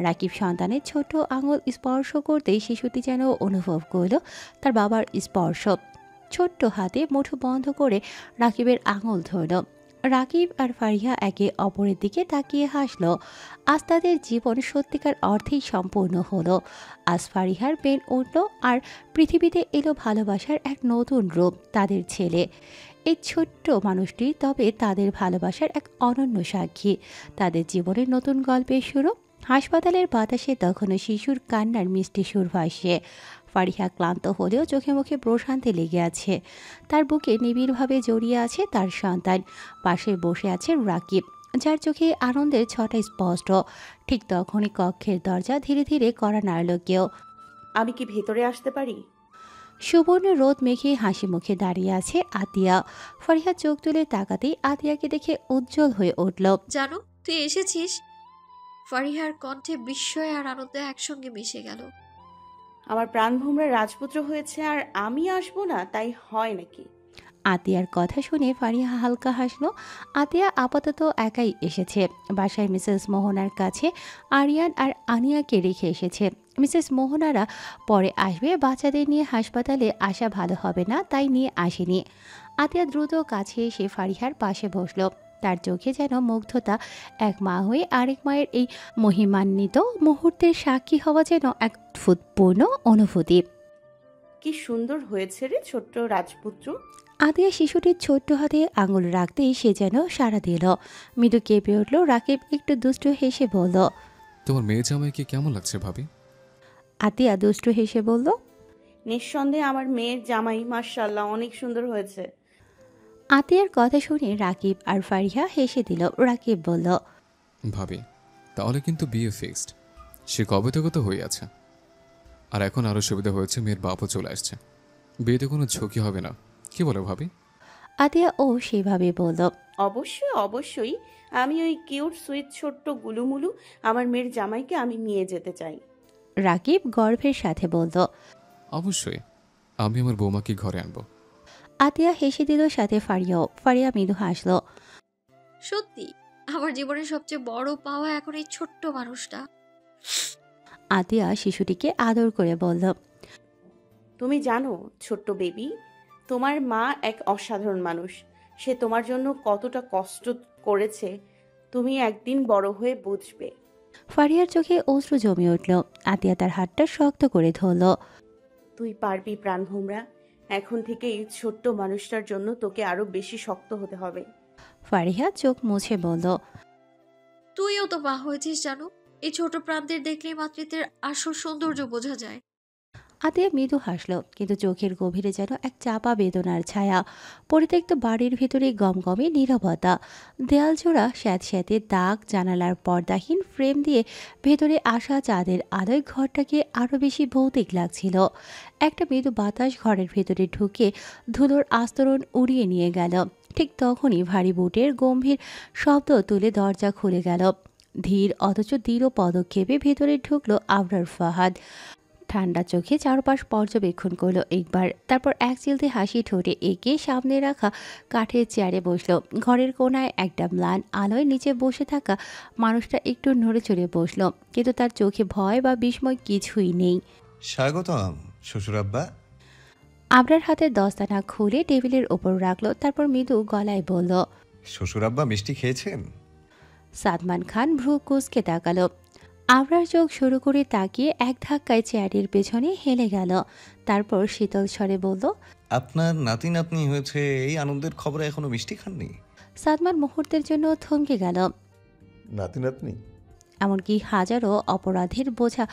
রাকিব সন্তানের ছোট আঙুল স্পর্শ করতেই শিশুটি যেন অনুভব করল তার বাবার স্পর্শ। ছোট্ট হাতে মুঠো বন্ধ করে রাকিবের আঙুল ধরল। রাকিব আর ফারিহা একে অপরের দিকে তাকিয়ে হাসল। আজ তাদের জীবন সত্যিকার অর্থেই সম্পূর্ণ হলো। আজ ফারিহার বেন উঠল, আর পৃথিবীতে এলো ভালোবাসার এক নতুন রূপ, তাদের ছেলে। এই ছোট্ট মানুষটি তবে তাদের ভালোবাসার এক অনন্য সাক্ষী, তাদের জীবনের নতুন গল্পের শুরু। হাসপাতালের বাতাসে তখনও শিশুর কান্নার মিষ্টি সুর ভাসছে। ফারিহা ক্লান্ত হলেও চোখে মুখে প্রশান্তি লেগে আছে। তার বুকে নিবিড়ভাবে জড়িয়ে আছে তার সন্তান। পাশে বসে আছে রাকিব, যার চোখে আনন্দের ছটা স্পষ্ট। ঠিক তখনই কক্ষের দরজা ধীরে ধীরে কড়া নাড়ল কেউ। আমি কি ভেতরে আসতে পারি? সুবর্ণ রোদ মেখে হাসি মুখে দাঁড়িয়ে আছে আতিয়া। ফারিহা চোখ তুলে তাকাতেই আতিয়াকে দেখে উজ্জ্বল হয়ে উঠল। জানো তুই এসেছিস? ফারিহার কণ্ঠে বিস্ময় আর আনন্দ একসঙ্গে মিশে গেল। আমার প্রাণভোমরা রাজপুত্র হয়েছে আর আমি আসবো না, তাই হয় নাকি? আতিয়ার কথা শুনে ফারিহা হালকা হাসলো। আতিয়া আপাতত একাই এসেছে। বাসায় মিসেস মোহনার কাছে আরিয়ান আর আনিয়াকে রেখে এসেছে। মিসেস মোহনারা পরে আসবে, বাচ্চাদের নিয়ে হাসপাতালে আসা ভালো হবে না, তাই নিয়ে আসেনি। আতিয়া দ্রুত কাছে এসে ফারিহার পাশে বসলো। তার চোখে যেন মুগ্ধতা। এক মা হয়ে আরেক মায়ের এই মহিমান্বিত মুহূর্তের সাক্ষী হওয়া যেন এক অদ্ভুতপূর্ণ অনুভূতি। কি সুন্দর হয়েছে রে ছোট্ট রাজপুত্র। আতিয়া শিশুটির ছোট্ট হাতে আঙুল রাখতেই সে যেন সাড়া দিল। মৃদু কেঁপে উঠল। রাকিব একটু দুষ্ট হেসে বলল, তোমার মেয়ে জামাইকে কেমন লাগছে ভাবি? আতিয়া দুষ্ট হেসে বলল, নিঃসন্দেহে আমার মেয়ের জামাই মাশাআল্লাহ অনেক সুন্দর হয়েছে। আতিয়ার কথা শুনে রাকিব আর ফারিহা হেসে দিল। রাকিব বলল, ভাবি তাহলে কিন্তু বিয়ে ফিক্সড। সে কবে থেকে তো হয়ে আছে, আর এখন আরও সুবিধা হয়েছে, মেয়ের বাপও চলে আসছে। বিয়েতে কোনো ঝুঁকি হবে না, কি বলো ভাবি? আতিয়া ও সেভাবে বলল, অবশ্যই অবশ্যই, আমি ওই কিউট সুইট ছোট্ট গুলুমুলু আমার মেয়ের জামাইকে আমি নিয়ে যেতে চাই। রাকিব গর্বের সাথে বলল, অবশ্যই, আমি আমার বৌমাকে ঘরে আনবো। আতিয়া হেসে দিল, সাথে ফারিয়া মৃদু হাসল। সত্যি আমার জীবনের সবচেয়ে বড় পাওয়া এখন এই ছোট্ট মানুষটা। আতিয়া শিশুটিকে আদর করে বলল, তুমি জানো ছোট্ট বেবি, তোমার মা এক অসাধারণ মানুষ। সে তোমার জন্য কতটা কষ্ট করেছে তুমি একদিন বড় হয়ে বুঝবে। ফারিয়ার চোখে অশ্রু জমে উঠল। আতিয়া তার হাতটা শক্ত করে ধরল। তুই পারবি প্রাণভোমরা, এখন থেকে এই ছোট্ট মানুষটার জন্য তোকে আরো বেশি শক্ত হতে হবে। ফারিহা চোখ মুছে বলল, তুইও তো মা হয়েছিস জানো, এই ছোট প্রান্তের দেখলেই মাতৃত্বের আসল সৌন্দর্য বোঝা যায়। আতিয়া মৃদু হাসল, কিন্তু চোখের গভীরে যেন এক চাপা বেদনার ছায়া। পরিত্যক্ত বাড়ির ভেতরে গমগমে নীরবতা। দেয়াল জোড়া স্যাঁতস্যাঁতে দাগ, জানালার পর্দাহীন ফ্রেম দিয়ে ভেতরে আসা চাঁদের আলোয় ঘরটাকে আরও বেশি ভৌতিক লাগছিল। একটা মৃদু বাতাস ঘরের ভেতরে ঢুকে ধুলোর আস্তরণ উড়িয়ে নিয়ে গেল। ঠিক তখনই ভারী বুটের গম্ভীর শব্দ তুলে দরজা খুলে গেল। ধীর অথচ দৃঢ় পদক্ষেপে ভেতরে ঢুকলো আবরার ফাহাদ। ঠান্ডা চোখে চারপাশ পর্যবেক্ষণ করলো একবার, তারপর এক চিলতে হাসি ঠোঁটে এঁকে সামনে রাখা কাঠের চেয়ারে বসলো। ঘরের কোনায় একটা ম্লান আলোয় নিচে বসে থাকা মানুষটা একটু নড়ে চড়ে বসলো, কিন্তু তার চোখে ভয় বা বিস্ময় কিছুই নেই। স্বাগতম শ্বশুরাব্বা। আবরার হাতের দস্তানা খুলে টেবিলের ওপর রাখলো, তারপর মৃদু গলায় বলল, শ্বশুরাব্বা মিষ্টি খেয়েছেন? সাদমান খান ভ্রু কুঁচকে তাকালো। আবরার চোখ শুরু করে তাকিয়ে এক ধাক্কায় চেয়ারের পেছনে হেলে গেল, তারপর শীতল স্বরে বলল, আপনার নাতি নাতনি হয়েছে, এই আনন্দের খবরে এখনো মিষ্টি খাননি? সাদমান মুহূর্তের জন্য থমকে গেল। নাতি নাতনি? এমনকি হাজারো অপরাধের বোঝা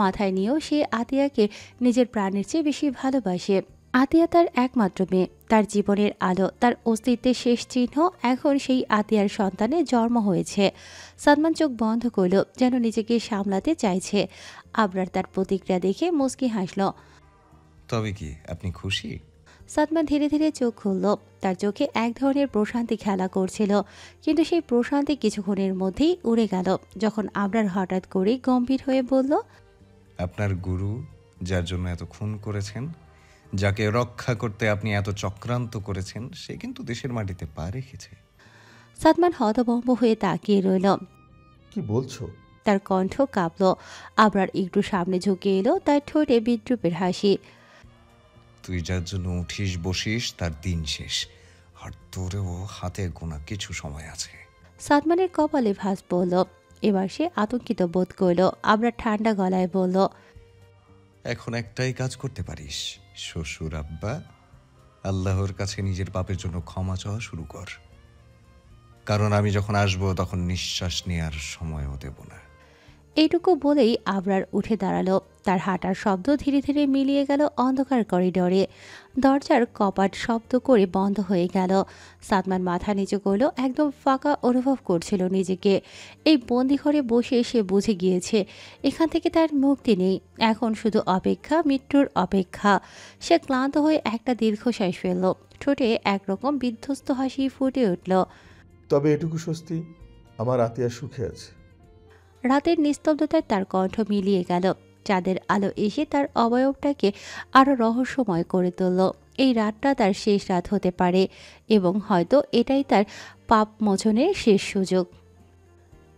মাথায় নিয়েও সে আতিয়াকে নিজের প্রাণের চেয়ে বেশি ভালোবাসে। আতিয়া তার একমাত্র মেয়ে, তার জীবনের আলো, তার অস্তিত্বের শেষ চিহ্ন। এখন সেই আতিয়ার সন্তানের জন্ম হয়েছে। সাদমান চোখ বন্ধ করল, যেন নিজেকে সামলাতে চাইছে। আবরার তার প্রতিক্রিয়া দেখে মুচকি হাসল। তবে কি আপনি খুশি? সাদমান ধীরে ধীরে চোখ খুলল। তার চোখে এক ধরনের প্রশান্তি খেলা করছিল, কিন্তু সেই প্রশান্তি কিছুক্ষণের মধ্যেই উড়ে গেল যখন আবরার হঠাৎ করে গম্ভীর হয়ে বলল, আপনার গুরু, যার জন্য এত খুন করেছেন, যাকে রক্ষা করতে আপনি এত চক্রান্ত করেছেন, সে কিন্তু দেশের মাটিতে পা রেখেছে। সাদমান হতভম্ব হয়ে তাকিয়ে রইল। কি বলছো? তার কণ্ঠ কাঁপল। আবরার একটু সামনে ঝুঁকে এলো, তার ঠোঁটে বিদ্রুপের হাসি। তুই যার জন্য উঠিস বসিস, তার দিন শেষ, আর তোরেও হাতে গোনা কিছু সময় আছে। সাদমানের কপালে ভাঁজ পড়ল। এবার সে আতঙ্কিত বোধ করল। আবরার ঠান্ডা গলায় বলল, এখন একটাই কাজ করতে পারিস শ্বশুর আব্বা, আল্লাহর কাছে নিজের পাপের জন্য ক্ষমা চাওয়া শুরু কর, কারণ আমি যখন আসবো তখন নিঃশ্বাস নেওয়ার সময়ও দেব না। এইটুকু বলেই আবরার উঠে দাঁড়ালো। তার হাঁটার শব্দ ধীরে ধীরে মিলিয়ে গেল অন্ধকার করিডোরে। দরজার কপাট শব্দ করে বন্ধ হয়ে গেল। সাদমান মাথা নিচু করল, একদম ফাঁকা অনুভব করছিল নিজেকে। এই বন্দিঘরে বসে সে বুঝে গিয়েছে এখান থেকে তার মুক্তি নেই। এখন শুধু অপেক্ষা, মৃত্যুর অপেক্ষা। সে ক্লান্ত হয়ে একটা দীর্ঘশ্বাস ফেলল। ঠোঁটে একরকম বিধ্বস্ত হাসি ফুটে উঠল। তবে এটুকু স্বস্তি, আমার আতিয়া সুখে আছে। রাতের নিস্তব্ধতায় তার কণ্ঠ মিলিয়ে গেল। চাঁদের আলো এসে তার অবয়বটাকে আরো রহস্যময় করে তুলল। এই রাতটা তার শেষ রাত হতে পারে, এবং হয়তো এটাই তার পাপ মোচনের শেষ সুযোগ।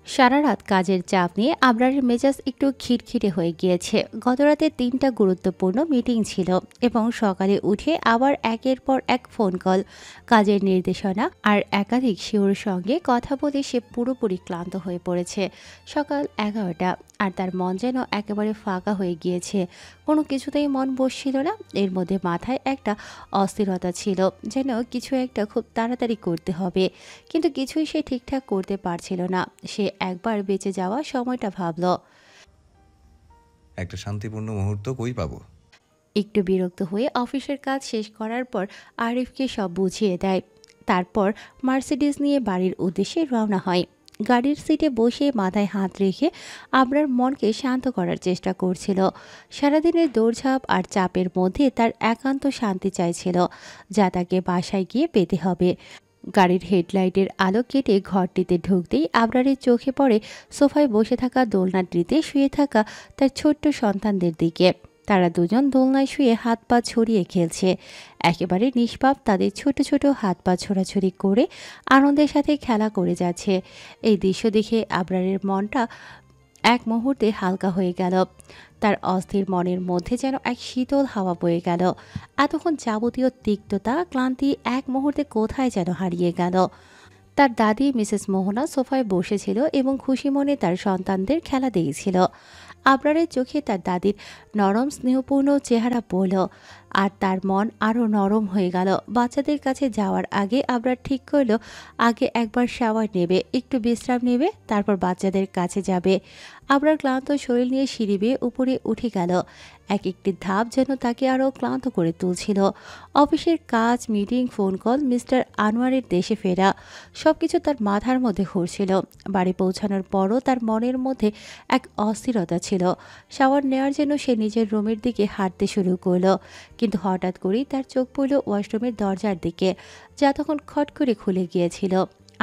সারা রাত কাজের চাপ নিয়ে আবরারের মেজাজ একটু খিটখিটে হয়ে গিয়েছে। গতরাতে 3টা গুরুত্বপূর্ণ মিটিং ছিল, এবং সকালে উঠে আবার একের পর এক ফোন কল, কাজের নির্দেশনা আর একাধিক শিওর সঙ্গে কথা বলে সে পুরোপুরি ক্লান্ত হয়ে পড়েছে। সকাল 11টা, আর তার মন যেন একেবারে ফাঁকা হয়ে গিয়েছে। কোনো কিছুতেই মন বসছিল না। এর মধ্যে মাথায় একটা অস্থিরতা ছিল, যেন কিছু একটা খুব তাড়াতাড়ি করতে হবে, কিন্তু কিছুই সে ঠিকঠাক করতে পারছিল না। সে একবার বেঁচে যাওয়া সময়টা ভাবল। একটা শান্তিপূর্ণ মুহূর্ত কই পাবো? একটু বিরক্ত হয়ে অফিসের কাজ শেষ করার পর আরিফকে সব বুঝিয়ে দেয়। তারপর মার্সিডিজ নিয়ে বাড়ির উদ্দেশ্যে রওনা হয়। গাড়ির সিটে বসে মাথায় হাত রেখে আবরার মনকে শান্ত করার চেষ্টা করছিল। সারাদিনের দৌড়ঝাঁপ আর চাপের মধ্যে তার একান্ত শান্তি চাইছিল, যা তাকে বাসায় গিয়ে পেতে হবে। গাড়ির হেডলাইটের আলো কেটে ঘরটিতে ঢুকতেই আবরারের চোখে পড়ে সোফায় বসে থাকা দোলনাটিতে শুয়ে থাকা তার ছোট্ট সন্তানদের দিকে। তারা দুজন দোলনায় শুয়ে হাত পা ছড়িয়ে খেলছে। একেবারে নিষ্পাপ তাদের ছোট ছোট হাত পা ছোড়াছুড়ি করে আনন্দের সাথে খেলা করে যাচ্ছে। এই দৃশ্য দেখে আবরারের মনটা এক মুহূর্তে হালকা হয়ে গেল। তার অস্থির মনের মধ্যে যেন এক শীতল হাওয়া বয়ে গেল। এতক্ষণ যাবতীয় তিক্ততা, ক্লান্তি এক মুহূর্তে কোথায় যেন হারিয়ে গেল। তার দাদি মিসেস মোহনা সোফায় বসেছিল এবং খুশি মনে তার সন্তানদের খেলা দেখছিল। আবরারের চোখে তার দাদির নরম স্নেহপূর্ণ চেহারা পড়ল, আর তার মন আরও নরম হয়ে গেল। বাচ্চাদের কাছে যাওয়ার আগে আবরার ঠিক করল আগে একবার শাওয়ার নেবে, একটু বিশ্রাম নেবে, তারপর বাচ্চাদের কাছে যাবে। আবরার ক্লান্ত শরীর নিয়ে সিঁড়ি বেয়ে উপরে উঠে গেল। এক একটি ধাপ যেন তাকে আরও ক্লান্ত করে তুলছিল। অফিসের কাজ, মিটিং, ফোন কল, মিস্টার আনোয়ারের দেশে ফেরা, সবকিছু তার মাথার মধ্যে ঘুরছিল। বাড়ি পৌঁছানোর পরও তার মনের মধ্যে এক অস্থিরতা ছিল। শাওয়ার নেওয়ার জন্য সে নিজের রুমের দিকে হাঁটতে শুরু করলো, কিন্তু হঠাৎ করেই তার চোখ পড়ল ওয়াশরুমের দরজার দিকে, যা তখন খট করে খুলে গিয়েছিল।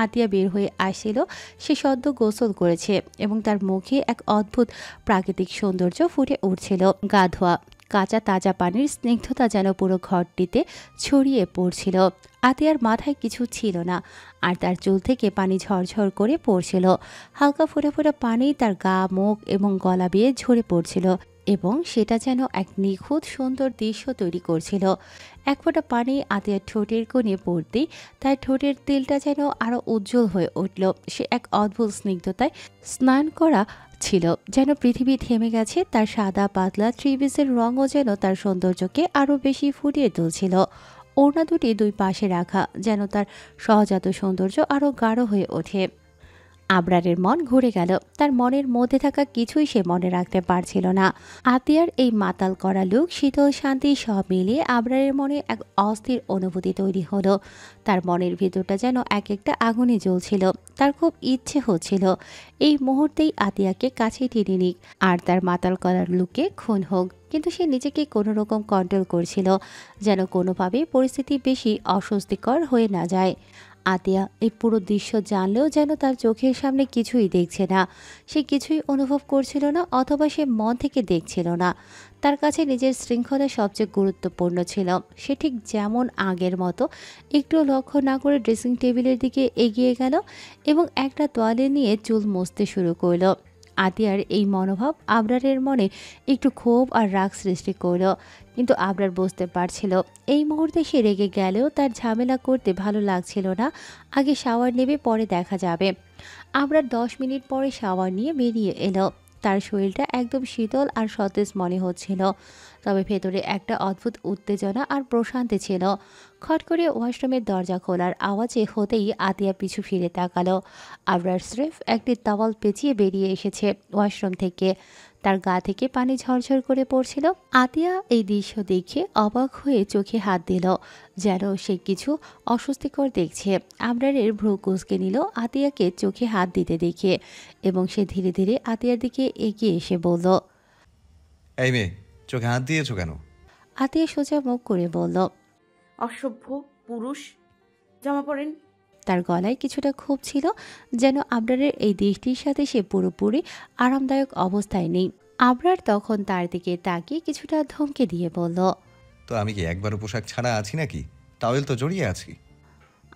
আতিয়া বের হয়ে আসছিল। সে সদ্য গোসল করেছে এবং তার মুখে এক অদ্ভুত প্রাকৃতিক সৌন্দর্য ফুটে উঠছিল। গা ধোয়া কাঁচা তাজা পানির স্নিগ্ধতা যেন পুরো ঘরটিতে ছড়িয়ে পড়ছিল। আতিয়ার মাথায় কিছু ছিল না, আর তার চুল থেকে পানি ঝরঝর করে পড়ছিল। হালকা ফোঁটা ফোঁটা পানি তার গা, মুখ এবং গলা বেয়ে ঝরে পড়ছিল এবং সেটা যেন এক নিখুঁত সুন্দর দৃশ্য তৈরি করছিল। এক ফোঁটা পানি আতিয়ার ঠোঁটের কোণে পড়তেই তার ঠোঁটের তেলটা যেন আরো উজ্জ্বল হয়ে উঠল। সে এক অদ্ভুত স্নিগ্ধতায় স্নান করা ছিল, যেন পৃথিবী থেমে গেছে। তার সাদা পাতলা ত্রিবিসের রঙও যেন তার সৌন্দর্যকে আরো বেশি ফুটিয়ে তুলছিল। ওড়না দুটি দুই পাশে রাখা যেন তার সহজাত সৌন্দর্য আরো গাঢ় হয়ে ওঠে। আবরারের মন ঘুরে গেল। তার মনের মধ্যে থাকা কিছুই সে মনে রাখতে পারছিল না। আতিয়ার এই মাতাল করা লুক, শীতল শান্তি সব মিলিয়ে আবরারের মনে এক অস্থির অনুভূতি তৈরি হলো। তার মনের ভিতরটা যেন এক একটা আগুনে জ্বলছিল। তার খুব ইচ্ছে হচ্ছিল এই মুহূর্তেই আতিয়াকে কাছে টেনে নিক আর তার মাতাল করার লুকে খুন হোক, কিন্তু সে নিজেকে কোনো রকম কন্ট্রোল করছিল, যেন কোনোভাবেই পরিস্থিতি বেশি অস্বস্তিকর হয়ে না যায়। আতিয়া এই পুরো দৃশ্য জানলেও যেন তার চোখের সামনে কিছুই দেখছে না। সে কিছুই অনুভব করছিল না, অথবা সে মন থেকে দেখছিল না। তার কাছে নিজের শৃঙ্খলা সবচেয়ে গুরুত্বপূর্ণ ছিল। সে ঠিক যেমন আগের মতো একটু লক্ষ্য না করে ড্রেসিং টেবিলের দিকে এগিয়ে গেল এবং একটা তোয়ালে নিয়ে চুল মুছতে শুরু করলো। আতিয়ার এই মনোভাব আবরারের মনে একটু ক্ষোভ আর রাগ সৃষ্টি করল, কিন্তু আবরার বুঝতে পারছিল এই মুহূর্তে সে রেগে গেলেও তার ঝামেলা করতে ভালো লাগছিল না। আগে শাওয়ার নেবে, পরে দেখা যাবে। আবরার 10 মিনিট পরে শাওয়ার নিয়ে বেরিয়ে এলো। তার শরীরটা একদম শীতল আর সতেজ মনে হচ্ছিল, তবে ভেতরে একটা অদ্ভুত উত্তেজনা আর প্রশান্তি ছিল। খট করে ওয়াশরুমের দরজা খোলার আওয়াজে হতেই আতিয়া পিছু ফিরে তাকালো। আবরার স্রেফ একটি তাওয়াল পেঁচিয়ে বেরিয়ে এসেছে ওয়াশরুম থেকে। তার গা থেকে পানি ঝরঝর করে পড়ছিল। আতিয়া এই দৃশ্য দেখে অবাক হয়ে চোখে হাত দিল, যেন সে কিছু অস্বস্তিকর দেখছে। আবরারের ভ্রু কুঁচকে নিল আতিয়াকে চোখে হাত দিতে দেখে, এবং সে ধীরে ধীরে আতিয়ার দিকে এগিয়ে এসে বলল, এই মেয়ে, চোখে হাত দিয়েছো কেন? আতিয়া সোজা মুখ করে বলল, অসভ্য পুরুষ, জামা পরেন। তার গলায় কিছুটা ক্ষোভ ছিল, যেন আবরারের এই দৃষ্টির সাথে সে পুরোপুরি আরামদায়ক অবস্থায় নেই। আবরার তখন তার দিকে তাকিয়ে কিছুটা ধমকে দিয়ে বলল, তো আমি কি একবারও পোশাক ছাড়া আছি নাকি? টাওয়েল তো জড়িয়ে আছি।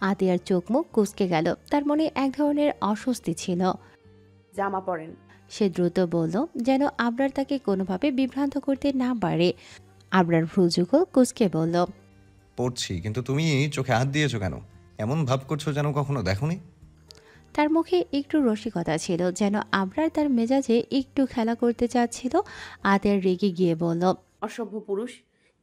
আতিয়ার চোখ মুখ কুঁচকে গেল। তার মনে এক ধরনের অস্বস্তি ছিল। জামা পরেন। সে দ্রুত বলল, যেন আবরার তাকে কোনোভাবে বিভ্রান্ত করতে না পারে। আবরার ভ্রুযুগল কুঁচকে বলল, পড়ছি, কিন্তু তুমি চোখে হাত দিয়েছো কেন? এমন ভাব করছো যেন কখনো দেখোনি। তার মুখে একটু রসিকতা ছিল, যেন আবরার তার মেজাজে একটু খেলা করতে চাচ্ছিল। আতিয়ার রেগে গিয়ে বলল, অসভ্য পুরুষ,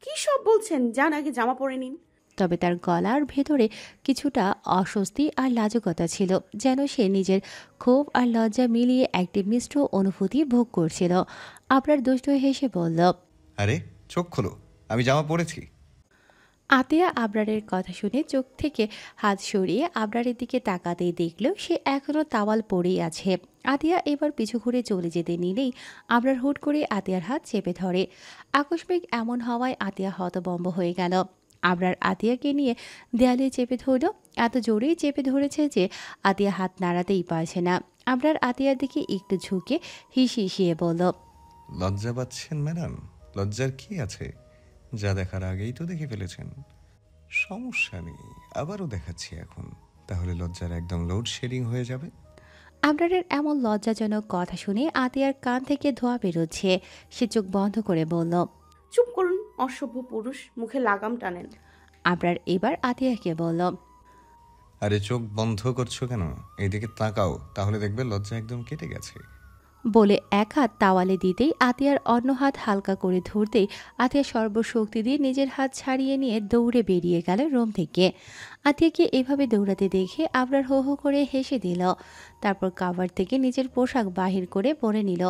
কি সব বলছেন? যান আগে জামা পরে নিন। তবে তার গলার ভেতরে কিছুটা অস্বস্তি আর লাজুকতা ছিল, যেন সে নিজের ক্ষোভ আর লজ্জা মিলিয়ে একটি মিশ্র অনুভূতি ভোগ করছিল। আবরার দুষ্ট হেসে বলল, আরে চোখ খোলো, আমি জামা পরেছি। আতিয়া আবরারের কথা শুনে চোখ থেকে হাত সরিয়ে আবরারের দিকে তাকাতেই দেখল সে এখনও তাওয়াল পরেই আছে। আতিয়া এবার পিছু ঘুরে চলে যেতে নিলেই আবরার হুট করে আতিয়ার হাত চেপে ধরে। আকস্মিক এমন হওয়ায় আতিয়া হতভম্ব হয়ে গেল। আবরার আতিয়াকে নিয়ে দেয়ালে চেপে ধরল। এত জোরেই চেপে ধরেছে যে আতিয়া হাত নাড়াতেই পারছে না। আবরার আতিয়ার দিকে একটু ঝুঁকে হিসিয়ে বলল, লজ্জা পাচ্ছেন ম্যাডাম? লজ্জার কি আছে? যা দেখার আগেই তো দেখে ফেলেছেন। সমস্যা নেই, আবারও দেখাচ্ছি এখন। তাহলে লজ্জার একদম লোডশেডিং হয়ে যাবে। আবরারের এমন লজ্জাজনক কথা শুনে আতিয়ার কান থেকে ধোঁয়া বেরোচ্ছে। সে চোখ বন্ধ করে বলল, চুপ করুন অসভ্য পুরুষ, মুখে লাগাম টানেন। আবরার এবার আতিয়াকে বলল, আরে চোখ বন্ধ করছো কেন? এইদিকে তাকাও, তাহলে দেখবে লজ্জা একদম কেটে গেছে। বলে এক হাত তাওয়ালে দিতেই আতিয়ার অন্য হাত হালকা করে ধরতেই আতিয়া সর্বশক্তি দিয়ে নিজের হাত ছাড়িয়ে নিয়ে দৌড়ে বেরিয়ে গেল রুম থেকে। আতিয়াকে এভাবে দৌড়াতে দেখে আবরার হো হো করে হেসে দিল। তারপর কাভার থেকে নিজের পোশাক বাহির করে পরে নিল।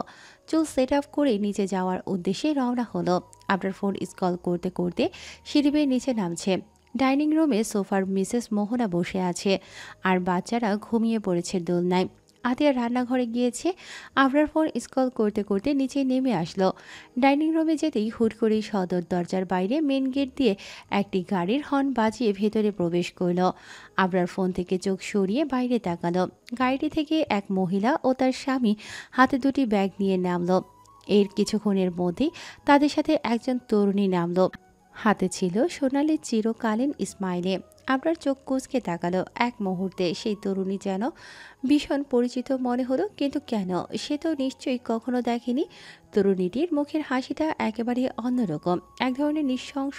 চুল সেট আপ করে নিচে যাওয়ার উদ্দেশ্যে রওনা হলো। আবরার ফোন স্ক্রল করতে করতে সিঁড়ি বেয়ে নিচে নামছে। ডাইনিং রুমে সোফার মিসেস মোহনা বসে আছে, আর বাচ্চারা ঘুমিয়ে পড়েছে দোলনায়। আতিয়া রান্নাঘরে গিয়েছে। আবরার ফোন স্ক্রল করতে করতে নিচে নেমে আসলো। ডাইনিং রুমে যেতেই হুট করেই সদর দরজার বাইরে মেন গেট দিয়ে একটি গাড়ির হর্ন বাজিয়ে ভেতরে প্রবেশ করলো। আবরার ফোন থেকে চোখ সরিয়ে বাইরে তাকালো। গাড়িটি থেকে এক মহিলা ও তার স্বামী হাতে দুটি ব্যাগ নিয়ে নামলো। এর কিছুক্ষণের মধ্যেই তাদের সাথে একজন তরুণী নামলো। হাতে ছিল সোনালি চিরকালীন স্মাইলে। আবরার চোখ কুঁচকে তাকালো। এক মুহূর্তে সেই তরুণী যেন ভীষণ পরিচিত মনে হলো, কিন্তু কেন? সে তো নিশ্চয়ই কখনো দেখেনি। তরুণীটির মুখের হাসিটা একেবারে অন্যরকম, এক ধরনের নৃশংস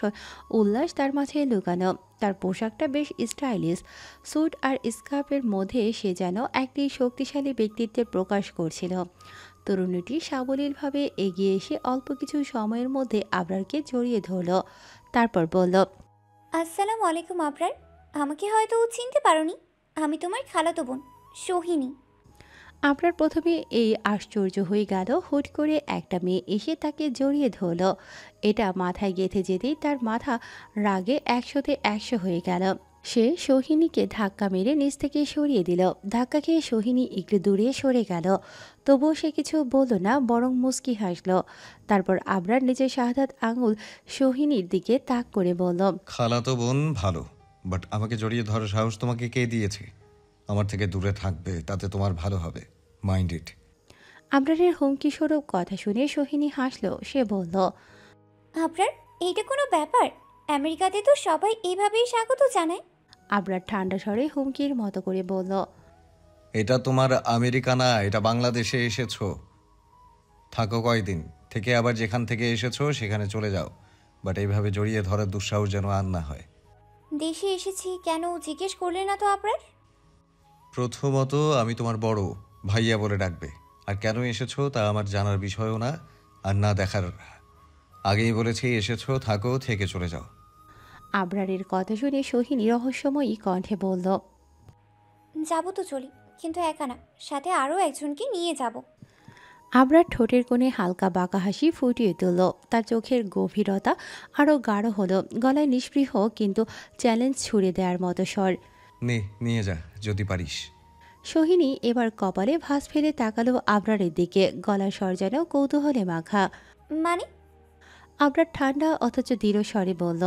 উল্লাস তার মাঝে লুকানো। তার পোশাকটা বেশ স্টাইলিশ, স্যুট আর স্কার্ফের মধ্যে সে যেন একটি শক্তিশালী ব্যক্তিত্বের প্রকাশ করছিল। তরুণীটি সাবলীলভাবে এগিয়ে এসে অল্প কিছু সময়ের মধ্যে আবরারকে জড়িয়ে ধরল। তারপর বলল, আসসালামু আলাইকুম আবরার। আমাকে হয়তো চিনতে পারোনি, আমি তোমার খালাতো বোন সোহিনী। আবরার প্রথমে এই আশ্চর্য হয়ে গেল। হুট করে একটা মেয়ে এসে তাকে জড়িয়ে ধরল। এটা মাথায় গেঁথে যেতেই তার মাথা রাগে 100-তে 100 হয়ে গেল। সে সোহিনীকে ধাক্কা মেরে নিচ থেকে সরিয়ে দিল। ধাক্কা খেয়ে সোহিনী একটু দূরে সরে গেল। তবুও সে কিছু বলল না, বরং মুচকি হাসল। তারপর আবরার নিজের শাহাদাত আঙুল সোহিনীর দিকে তাক করে বলল, খালাতো বোন ভালো, বাট আমাকে জড়িয়ে ধরার সাহস তোমাকে কে দিয়েছে? আমার থেকে দূরে থাকবে, তাতে তোমার ভালো হবে। Mind it. আবরারের হুমকি স্বরূপ কথা শুনে সোহিনী হাসল। সে বলল, আবরার, এইটা কোনো ব্যাপার? আমেরিকাতে তো সবাই এইভাবেই স্বাগত জানায়। আবরার ঠান্ডা স্বরে হুমকির মতো করে বলল, এটা তোমার আমেরিকা না, এটা বাংলাদেশে এসেছো। থাকো কয়দিন, থেকে আবার যেখান থেকে এসেছো সেখানে চলে যাও, বাট এইভাবে জড়িয়ে ধরার দুঃসাহস যেন আর না হয়। দেশে এসেছি কেন জিজ্ঞেস করলে না তো আবরার? প্রথমত আমি তোমার বড় ভাইয়া বলে ডাকবে, আর কেন এসেছো তা আমার জানার বিষয়ও না, আর না দেখার। আগেই বলেছি এসেছো, থাকো, থেকে চলে যাও। আবরারের কথা শুনে সোহিনী রহস্যময়ী কণ্ঠে বলল, যাবো তো চলি, কিন্তু একা না, সাথে আরও একজনকে নিয়ে যাব। আবরার ঠোঁটের কোণে হালকা বাঁকা হাসি ফুটিয়ে তুলল। তার চোখের গভীরতা আরও গাঢ় হলো। গলায় নিষ্পৃহ কিন্তু চ্যালেঞ্জ ছুড়ে দেওয়ার মতো স্বর। নিয়ে যা যদি পারিস। সোহিনী এবার কপালে ভাঁজ ফেলে তাকালো আবরারের দিকে। গলার স্বর যেন কৌতূহলে মাখা। মানে? আবরার ঠান্ডা অথচ দৃঢ় স্বরে বলল,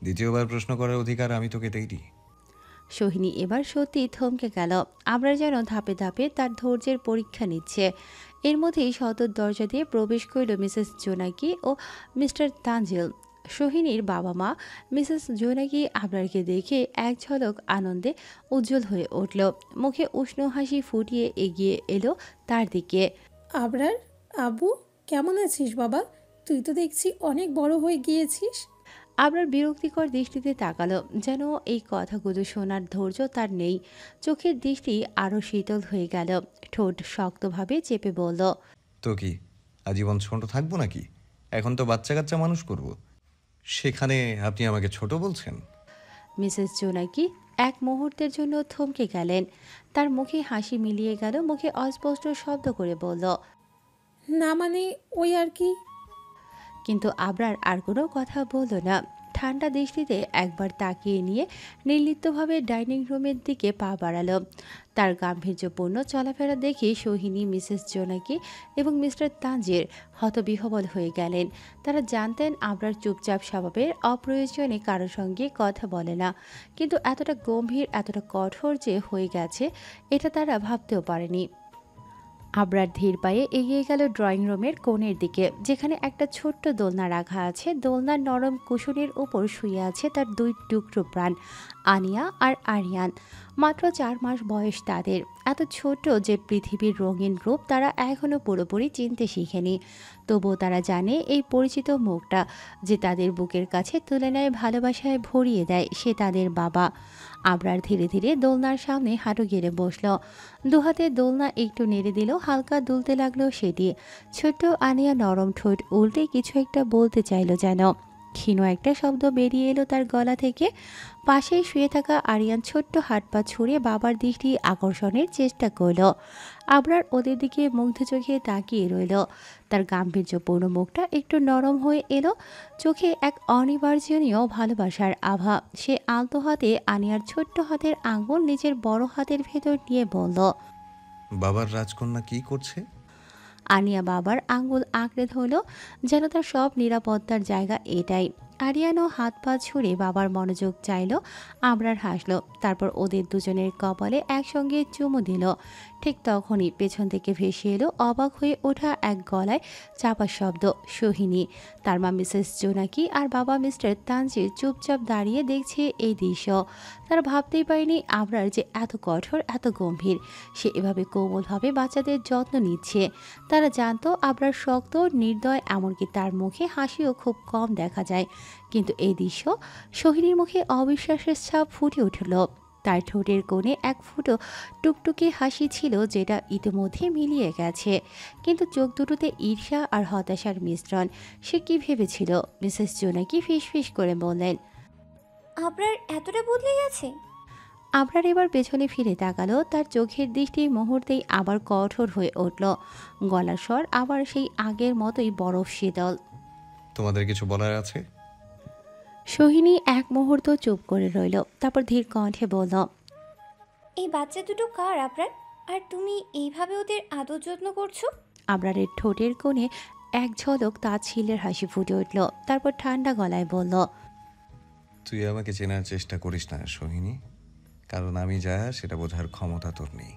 দ্বিতীয়বার প্রশ্ন করার অধিকার আমি তোকে দেইনি। সোহিনী এবার সত্যি থমকে গেল। আবরার যেন ধাপে ধাপে তার ধৈর্যের পরীক্ষা নিচ্ছে। এর মধ্যেই সদর দরজা দিয়ে প্রবেশ করল মিসেস জোনাকি ও মিস্টার তানজিল। সোহিনীর বাবা মা মিসেস জোনাকি আবরারকে দেখে এক ঝলক আনন্দে উজ্জ্বল হয়ে উঠল। মুখে উষ্ণ হাসি ফুটিয়ে এগিয়ে এলো তার দিকে। আবরার, আব্বু কেমন আছিস বাবা? তুই তো দেখছি অনেক বড় হয়ে গিয়েছিস। আবরার বিরক্তিকর দৃষ্টিতে তাকালো, যেন এই কথাগুলো শোনার ধৈর্য তার নেই। চোখের দৃষ্টি আরও শীতল হয়ে গেল। ঠোঁট শক্তভাবে চেপে বলল, তো কি আজীবন ছোট থাকবো নাকি? এখন তো বাচ্চা কাচ্চা মানুষ করব, সেখানে আপনি আমাকে ছোট বলছেন? মিসেস জোনাকি এক মুহূর্তের জন্য থমকে গেলেন। তার মুখে হাসি মিলিয়ে গেল। মুখে অস্পষ্ট শব্দ করে বলল, না মানে ওই আর কি। কিন্তু আবরার আর কোনো কথা বলল না। ঠান্ডা দৃষ্টিতে একবার তাকিয়ে নিয়ে নির্লিপ্তভাবে ডাইনিং রুমের দিকে পা বাড়ালো। তার গাম্ভীর্যপূর্ণ চলাফেরা দেখে সোহিনী, মিসেস জোনাকি এবং মিস্টার তানজির হতবিহ্বল হয়ে গেলেন। তারা জানতেন আবরার চুপচাপ স্বভাবের, অপ্রয়োজনে কারোর সঙ্গে কথা বলে না, কিন্তু এতটা গম্ভীর, এতটা কঠোর যে হয়ে গেছে এটা তারা ভাবতেও পারেনি। আবরার ধীর পায়ে এগিয়ে গেল ড্রয়িং রুমের কোণের দিকে, যেখানে একটা ছোট্ট দোলনা রাখা আছে। দোলনার নরম কুশনের উপর শুয়ে আছে তার দুই টুকরো প্রাণ, আনিয়া আর আরিয়ান। মাত্র 4 মাস বয়স তাদের। এত ছোট যে পৃথিবীর রঙিন রূপ তারা এখনও পুরোপুরি চিনতে শিখেনি। তবুও তারা জানে এই পরিচিত মুখটা যে তাদের বুকের কাছে তুলে নেয়, ভালোবাসায় ভরিয়ে দেয়, সে তাদের বাবা। আবরার ধীরে ধীরে দোলনার সামনে হাঁটু গেড়ে বসল। দুহাতে দোলনা একটু নেড়ে দিল, হালকা দুলতে লাগলো সেটি। ছোট্ট আনিয়া নরম ঠোঁট উল্টে কিছু একটা বলতে চাইল যেন। ক্ষীণ একটা শব্দ বেরিয়ে এলো তার গলা থেকে। পাশেই শুয়ে থাকা আরিয়ান ছোট্ট হাত পা ছুঁড়ে বাবার দৃষ্টি আকর্ষণের চেষ্টা করল। আবরার ওদের দিকে মুগ্ধ চোখে তাকিয়ে রইল। তার গাম্ভীর্যপূর্ণ মুখটা একটু নরম হয়ে এলো, চোখে এক অনিবার্জনীয় ভালোবাসার আভা। সে আলতো হাতে আনিয়ার ছোট্ট হাতের আঙুল নিজের বড় হাতের ভেতর নিয়ে বলল, বাবার রাজকন্যা কি করছে? আনিয়া বাবার আঙ্গুল আঁকড়ে ধরল, যেন তার সব নিরাপত্তার জায়গা এটাই। আরিয়ানও হাত পা ছুঁড়ে বাবার মনোযোগ চাইল। আবরার হাসলো, তারপর ওদের দুজনের কপালে একসঙ্গে চুমু দিল। ঠিক তখনই পেছন থেকে ভেসে এলো অবাক হয়ে ওঠা এক গলায় চাপা শব্দ, সোহিনী। তার মা মিসেস জোনাকি আর বাবা মিস্টার তানজির চুপচাপ দাঁড়িয়ে দেখছে এই দৃশ্য। তারা ভাবতেই পারেনি আবরার যে এত কঠোর, এত গম্ভীর। সে এভাবে কোমলভাবে বাচ্চাদের যত্ন নিচ্ছে। তারা জানতো আবরার শক্ত, নির্দয়, এমনকি তার মুখে হাসিও খুব কম দেখা যায়। কিন্তু এই দৃশ্য, সোহিনীর মুখে অবিশ্বাসের ছাপ ফুটে উঠল। তার ঠোঁটের কোণে এক ফুটো টুকটুকে হাসি ছিল, যেটা ইতিমধ্যে মিলিয়ে গেছে। কিন্তু চোখ দুটোতে ঈর্ষা আর হতাশার মিশ্রণ। সে কি ভেবেছিল? মিসেস জোনাকি ফিসফিস করে বললেন, আপনার এতটা বদলে গেছে? আবরার এবার পেছনে ফিরে তাকালো। তার চোখের দৃষ্টি মুহূর্তেই আবার কঠোর হয়ে উঠল। গলার স্বর আবার সেই আগের মতোই বরফ শীতল। তোমাদের কিছু বলার আছে? সোহিনী এক মুহূর্ত চুপ করে রইল, তারপর ধীর কণ্ঠে বলল, এই বাচ্চা দুটো কার আপনার? আর তুমি এইভাবে ওদের আদর যত্ন করছো? আবরারের ঠোঁটের কোণে এক ঝলক তাচ্ছিল্যের হাসি ফুটে উঠল। তারপর ঠান্ডা গলায় বলল, তুই আমাকে চেনার চেষ্টা করিস না সোহিনী, কারণ আমি যা সেটা বোঝার ক্ষমতা তোর নেই।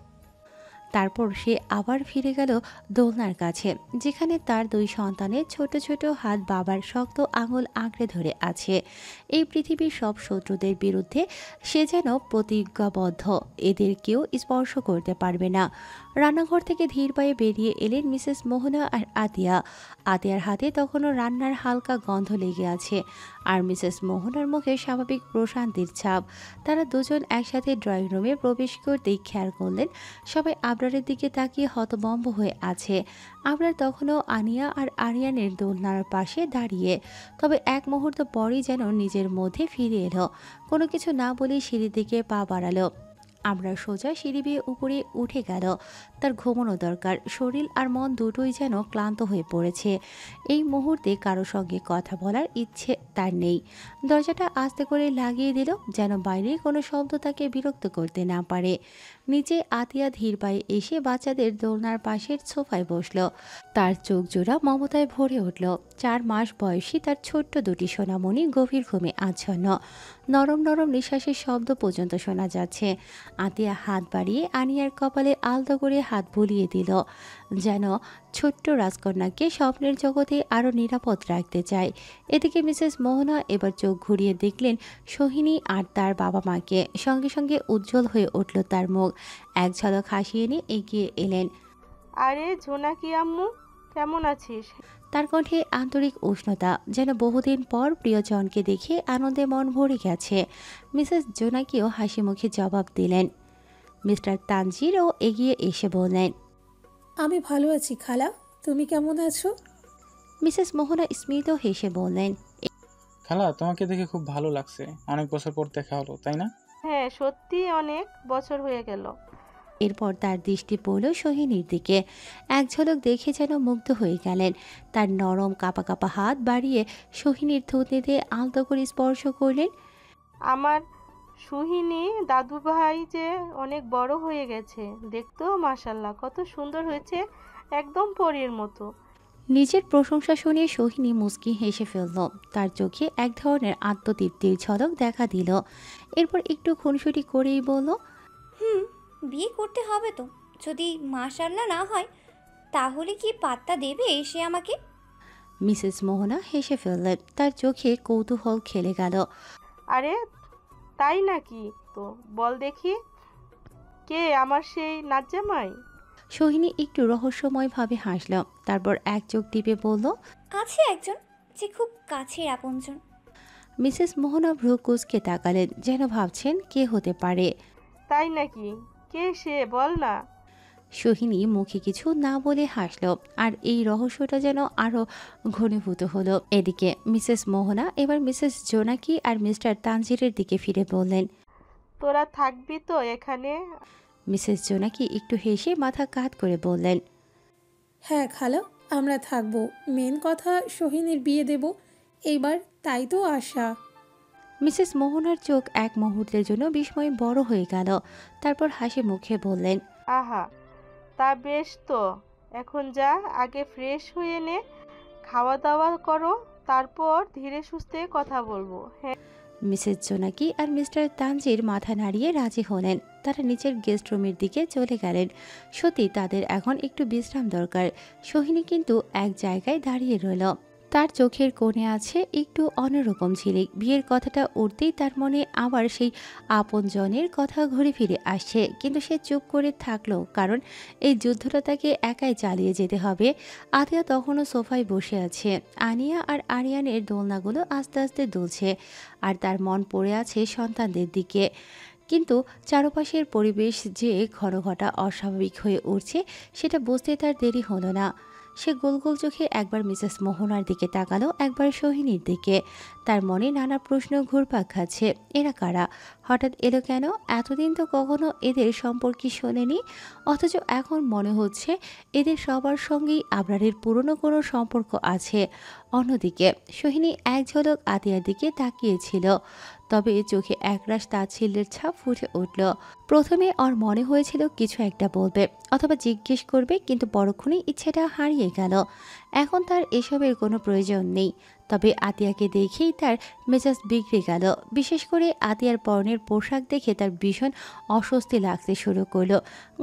তারপর সে আবার ফিরে গেল দোলনার কাছে, যেখানে তার দুই সন্তানের ছোট ছোট হাত বাবার শক্ত আঙুল আঁকড়ে ধরে আছে। এই পৃথিবীর সব শত্রুদের বিরুদ্ধে সে যেন প্রতিজ্ঞাবদ্ধ, এদের কেউ স্পর্শ করতে পারবে না। রান্নাঘর থেকে ধীর পায়ে বেরিয়ে এলেন মিসেস মোহনা আর আতিয়া। আতিয়ার হাতে তখনও রান্নার হালকা গন্ধ লেগে আছে, আর মিসেস মোহনার মুখে স্বাভাবিক প্রশান্তির ছাপ। তারা দুজন একসাথে ড্রয়িং রুমে প্রবেশ করতেই খেয়াল করলেন সবাই আবরারের দিকে তাকিয়ে হতভম্ব হয়ে আছে। আবরার তখনও আনিয়া আর আরিয়ানের দোলনার পাশে দাঁড়িয়ে। তবে এক মুহূর্ত পরই যেন নিজের মধ্যে ফিরে এলো। কোনো কিছু না বলে সিঁড়ির দিকে পা বাড়ালো। আবরার সোজা সিঁড়ি বেয়ে উপরে উঠে গেল। তার ঘুমানো দরকার। শরীর আর মন দুটোই যেন ক্লান্ত হয়ে পড়েছে। এই মুহূর্তে কারো সঙ্গে কথা বলার ইচ্ছে তার নেই। দরজাটা আস্তে করে লাগিয়ে দিল, যেন বাইরে কোনো শব্দ তাকে বিরক্ত করতে না পারে। নিচে আতিয়া ধীর পায়ে এসে বাচ্চাদের দোলনার পাশের সোফায় বসল। তার চোখ জোড়া মমতায় ভরে উঠল। 4 মাস বয়সী তার ছোট্ট দুটি সোনামণি গভীর ঘুমে আচ্ছন্ন। নরম নরম নিঃশ্বাসের শব্দ পর্যন্ত শোনা যাচ্ছে। আতিয়া হাত বাড়িয়ে আনিয়ার কপালে আলতো করে হাত বুলিয়ে দিল, যেন ছোট্ট রাজকন্যাকে স্বপ্নের জগতে আরও নিরাপদ রাখতে চায়। এদিকে মিসেস মোহনা এবার চোখ ঘুরিয়ে দেখলেন সোহিনী আর তার বাবা মাকে। সঙ্গে সঙ্গে উজ্জ্বল হয়ে উঠল তার মুখ। এক ঝলক হাসি এনে এগিয়ে এলেন। আরে জোনাকি আম্মু, কেমন আছিস? তার কণ্ঠে আন্তরিক উষ্ণতা, যেন বহুদিন পর প্রিয়জনকে দেখে আনন্দে মন ভরে গেছে। মিসেস জোনাকিও হাসি মুখে জবাব দিলেন। মিস্টার তানজিরও এগিয়ে এসে বললেন, আমি ভালো আছি খালা, তুমি কেমন আছো? মিসেস মোহনা স্মিত হেসে বললেন, খালা, তোমাকে দেখে খুব ভালো লাগছে। অনেক বছর পর দেখা হলো, তাই না? হ্যাঁ, সত্যি অনেক বছর হয়ে গেল। এরপর তার দৃষ্টি পড়ল সোহিনীর দিকে। এক ঝলক দেখে যেন মুগ্ধ হয়ে গেলেন। তার নরম কাঁপা কাঁপা হাত বাড়িয়ে সোহিনীর থুতনিতে আলতো করে স্পর্শ করলেন। আমার সুহিনী দাদু ভাই যে অনেক বড় হয়ে গেছে, দেখতো মাশাল্লাহ কত সুন্দর হয়েছে, একদম পরীর মতো। নিজের প্রশংসা শুনে সোহিনী মুচকি হেসে ফেলল। তার চোখে এক ধরনের আত্মতৃপ্তির ঝলক দেখা দিল। এরপর একটু খুনসুটি করেই বলল, বিয়ে করতে হবে তো। যদি মাশাল্লাহ না হয় তাহলে কি পাত্তা দেবে এসে আমাকে? মিসেস মোহনা হেসে ফেললেন। তার চোখে কৌতূহল খেলে গেল। আরে তাই নাকি? তো বল দেখি, কে আমার সেই নাজ্জামাই? সোহিনী একটু রহস্যময়ভাবে হাসল, তারপর এক চোখ টিপে বলল, আছে একজন, যে খুব কাছের আপনজন। মিসেস মোহনা ভ্রু কুঁচকে তাকালেন, যেন ভাবছেন কে হতে পারে। তাই নাকি? কে সে, বল না। সোহিনী মুখে কিছু না বলে হাসল, আর এই রহস্যটা যেন আরো ঘনীভূত হলো। এদিকে মিসেস মোহনা এবার মিসেস জোনাকি আর মিস্টার তানজিরের দিকে ফিরে বললেন, তোরা থাকবি তো এখানে? মিসেস জোনাকি একটু হেসে মাথা কাত করে বললেন, হ্যাঁ খালা, আমরা থাকবো। মেন কথা সোহিনীর বিয়ে দেব এইবার, তাই তো আশা। মিসেস মোহনার চোখ এক মুহূর্তের জন্য বিস্ময়ে বড় হয়ে গেল। তারপর হাসি মুখে বললেন, আহা, তা বেশ তো, এখন যা, আগে ফ্রেশ হয়ে নে, খাওয়া দাওয়া করো, তারপর ধীরে সুস্থে কথা বলবো। হ্যাঁ। মিসেস জোনাকি আর মিস্টার তানজির মাথা নাড়িয়ে রাজি হলেন। তারা নিচের গেস্ট রুমের দিকে চলে গেলেন। সত্যি তাদের এখন একটু বিশ্রাম দরকার। সোহিনী কিন্তু এক জায়গায় দাঁড়িয়ে রইল। তার চোখের কোণে আছে একটু অন্যরকম ঝিলিক। বিয়ের কথাটা উঠতেই তার মনে আবার সেই আপনজনের কথা ঘুরে ফিরে আসছে, কিন্তু সে চুপ করে থাকলো, কারণ এই যুদ্ধটা তাকে একাই চালিয়ে যেতে হবে। আতিয়া তখনও সোফায় বসে আছে। আনিয়া আর আরিয়ানের দোলনাগুলো আস্তে আস্তে দুলছে, আর তার মন পড়ে আছে সন্তানদের দিকে। কিন্তু চারপাশের পরিবেশ যে ঘন ঘটা অস্বাভাবিক হয়ে উঠছে, সেটা বুঝতে তার দেরি হলো না। সে গোল গোল চোখে একবার মিসেস মোহনার দিকে তাকালো, একবার সোহিনীর দিকে। তার মনে নানা প্রশ্ন ঘুরপাক খাচ্ছে। এরা কারা? হঠাৎ এলো কেন? এতদিন তো কখনো এদের সম্পর্কে শোনেনি, অথচ এখন মনে হচ্ছে এদের সবার সঙ্গেই আবরারের পুরনো কোনো সম্পর্ক আছে। অন্যদিকে সোহিনী এক ঝলক আতিয়ার দিকে তাকিয়েছিল, তবে চোখে একরাশ তাচ্ছিল্যের ছাপ ফুটে উঠল। প্রথমে ওর মনে হয়েছিল কিছু একটা বলবে অথবা জিজ্ঞেস করবে, কিন্তু পরক্ষণেই ইচ্ছেটা হারিয়ে গেল। এখন তার এসবের কোনো প্রয়োজন নেই। তবে আতিয়াকে দেখেই তার মেজাজ বিগড়ে গেল। বিশেষ করে আতিয়ার পরনের পোশাক দেখে তার ভীষণ অস্বস্তি লাগতে শুরু করলো।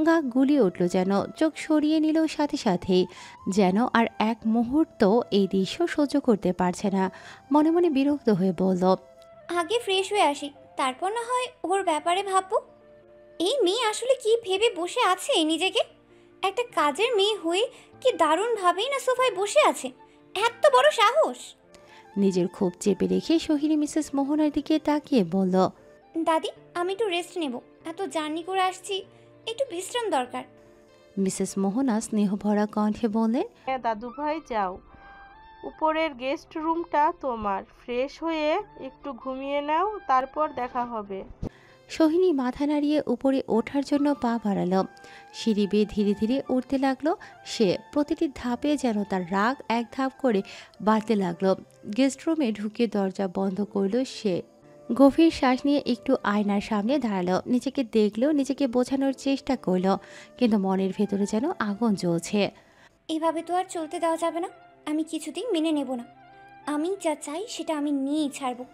গা গুলিয়ে উঠল যেন, চোখ সরিয়ে নিল সাথে সাথেই, যেন আর এক মুহূর্ত এই দৃশ্য সহ্য করতে পারছে না। মনে মনে বিরক্ত হয়ে বলল, আগে ফ্রেশ হয়ে আসি, তারপর না হয় ওর ব্যাপারে ভাববো। এই মেয়ে আসলে কি ভেবে বসে আছে নিজেকে? একটা কাজের মেয়ে হয়ে কি দারুণভাবেই না সোফায় বসে আছে, এত বড় সাহস! নিজের ক্ষোভ চেপে রেখে সোহিনী মিসেস মোহনার দিকে তাকিয়ে বলল, দাদি, আমি একটু রেস্ট নেব, এত জার্নি করে আসছি, একটু বিশ্রাম দরকার। মিসেস মোহনা স্নেহভরা কণ্ঠে বললেন, হ্যাঁ দাদু ভাই, যাও, উপরের গেস্ট রুমটা তোমার, ফ্রেশ হয়ে একটু ঘুমিয়ে নাও, তারপর দেখা হবে। সোহিনী মাথা নাড়িয়ে উপরে ওঠার জন্য পা বাড়ালো। সিঁড়ি বেয়ে ধীরে ধীরে উঠতে লাগলো সে। প্রতিটি ধাপে যেন তার রাগ এক ধাপ করে বাড়তে লাগলো। গেস্ট রুমে ঢুকে দরজা বন্ধ করলো সে। গভীর শ্বাস নিয়ে একটু আয়নার সামনে দাঁড়ালো। নিজেকে দেখলো, নিজেকে বোঝানোর চেষ্টা করলো, কিন্তু মনের ভেতরে যেন আগুন জ্বলছে। এভাবে তো আর চলতে দেওয়া যাবে না, আমি কিছুতেই মেনে নেব না। আমি যা চাই সেটা আমি নিয়েই ছাড়বো।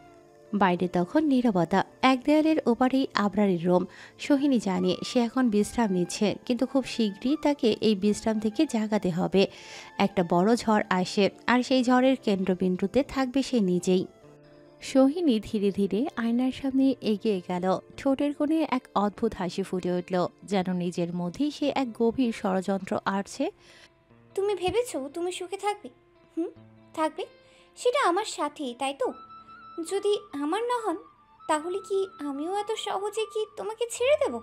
বাইরে তখন নীরবতা। এক দেয়ালের ওপারেই আবরারের রুম। সোহিনী জানে সে এখন বিশ্রাম নিচ্ছে, কিন্তু খুব শীঘ্রই তাকে এই বিশ্রাম থেকে জাগাতে হবে। একটা বড় ঝড় আসে, আর সেই ঝড়ের কেন্দ্রবিন্দুতে থাকবে সে নিজেই। সোহিনী ধীরে ধীরে আয়নার সামনে এগিয়ে গেল। ঠোঁটের কোণে এক অদ্ভুত হাসি ফুটে উঠল, যেন নিজের মধ্যেই সে এক গভীর ষড়যন্ত্র আড়ছে। তুমি ভেবেছো তুমি সুখে থাকবে? থাকবে, সেটা আমার সাথেই, তাই তো? যদি আমার না হন, তাহলে কি আমিও এত সহজে কি তোমাকে ছেড়ে দেব?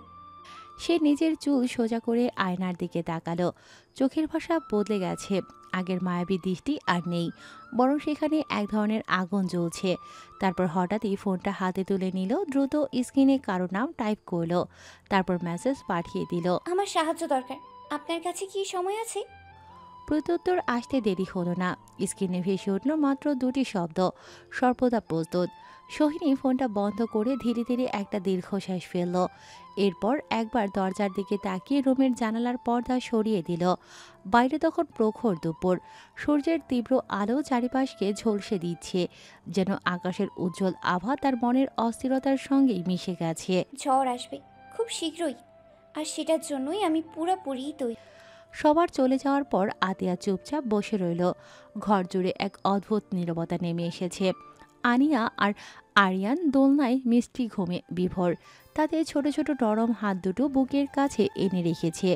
সে নিজের চুল সোজা করে আয়নার দিকে তাকালো। চোখের ভাষা বদলে গেছে। আগের মায়াবী দৃষ্টি আর নেই, বরং সেখানে এক ধরনের আগুন জ্বলছে। তারপর হঠাৎই ফোনটা হাতে তুলে নিল, দ্রুত স্ক্রিনে কারো নাম টাইপ করলো, তারপর মেসেজ পাঠিয়ে দিল, আমার সাহায্য দরকার, আপনার কাছে কি সময় আছে? প্রত্যুত্তর আসতে দেরি হলো না। স্ক্রিনে ভেসে উঠল মাত্র দুটি শব্দ, সর্বদা প্রস্তুত। সোহিনী ফোনটা বন্ধ করে ধীরে ধীরে একটা দীর্ঘশ্বাস ফেলল। এরপর একবার দরজার দিকে তাকিয়ে রুমের জানালার পর্দা সরিয়ে দিল। বাইরে তখন প্রখর দুপুর। সূর্যের তীব্র আলো চারিপাশকে ঝলসে দিচ্ছে, যেন আকাশের উজ্জ্বল আভা তার মনের অস্থিরতার সঙ্গেই মিশে গেছে। ঝড় আসবে খুব শীঘ্রই, আর সেটার জন্যই আমি পুরোপুরি তৈরি। সবার চলে যাওয়ার পর আতিয়া চুপচাপ বসে রইল। ঘর জুড়ে এক অদ্ভুত নীরবতা নেমে এসেছে। আনিয়া আর আরিয়ান দোলনায় মিষ্টি ঘুমে বিভোর। তাদের ছোট ছোট নরম হাত দুটো বুকের কাছে এনে রেখেছে,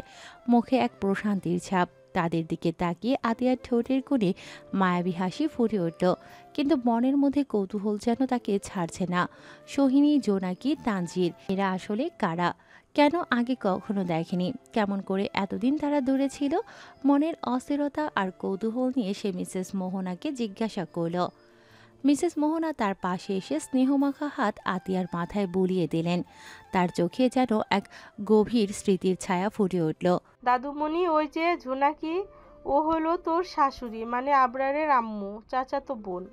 মুখে এক প্রশান্তির ছাপ। তাদের দিকে তাকিয়ে আতিয়ার ঠোঁটের কোণে মায়াবী হাসি ফুটে উঠল, কিন্তু মনের মধ্যে কৌতূহল যেন তাকে ছাড়ছে না। সোহিনী, জোনাকি, তানজির, এরা আসলে কারা? কেন আগে কখনো দেখেনি? কেমন করে এতদিন তারা দূরে ছিল? মনের অস্থিরতা আর কৌতূহল নিয়ে সে মিসেস মোহনাকে জিজ্ঞাসা করল। মিসেস মোহনা তার পাশে এসে স্নেহমাখা হাত আতিয়ার মাথায় বুলিয়ে দিলেন। তার চোখে যেন এক গভীর স্মৃতির ছায়া ফুটে উঠল। দাদুমণি, ওই যে জোনাকি, ও হলো তোর শাশুড়ি, মানে আবরারের আম্মু, চাচাতো বোন।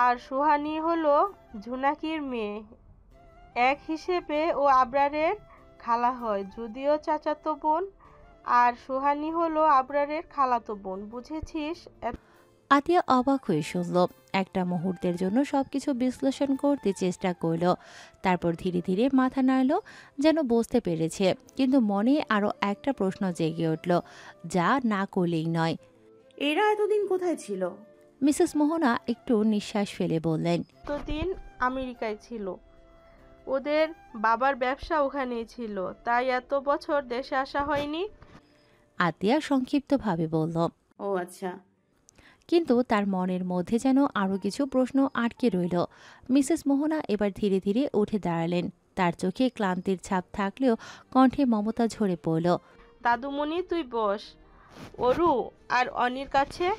আর সুহানি হলো জোনাকির মেয়ে। এক হিসেবে ও আবরারের খালা হয়, যদিও চাচাতো বোন। আর সুহানি হলো আবরারের খালাতো বোন, বুঝেছিস? আতিয়া অবাক হয়ে শুনল। একটা মুহূর্তের জন্য সবকিছু বিশ্লেষণ করতে চেষ্টা করলো, তারপর ধীরে ধীরে মাথা নাড়ল, যেন বুঝতে পেরেছে। কিন্তু মনে আরো একটা প্রশ্ন জেগে উঠল, যা না করলেই নয়। এরা এতদিন কোথায় ছিল? মিসেস মোহনা একটু নিঃশ্বাস ফেলে বললেন, এতদিন আমেরিকায় ছিল, ওদের বাবার ব্যবসা ওখানেই ছিল, তাই এত বছর দেশে আসা হয়নি। আতিয়া সংক্ষিপ্তভাবে বলল। ও আচ্ছা। কিন্তু তার মনের মধ্যে যেন আরো কিছু প্রশ্ন আটকে রইল। মিসেস মোহনা এবার ধীরে ধীরে উঠে দাঁড়ালেন। তার চোখে ক্লান্তির ছাপ থাকলেও কণ্ঠে মমতা ঝরে পড়ল। দাদুমণি তুই বস, অরু আর অনির কাছে,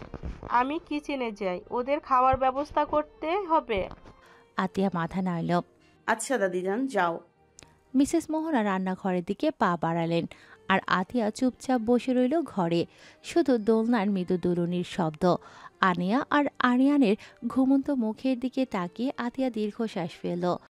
আমি কিচেনে যাই, ওদের খাওয়ার ব্যবস্থা করতে হবে। আতিয়া মাথা নাড়ল। আচ্ছা দাদিজান, যাও। মিসেস মোহনা রান্নাঘরের দিকে পা বাড়ালেন, আর আতিয়া চুপচাপ বসে রইল ঘরে। শুধু দোলনার মৃদু দুলুনির শব্দ। আনিয়া আর আরিয়ানের ঘুমন্ত মুখের দিকে তাকিয়ে আতিয়া দীর্ঘশ্বাস ফেলল।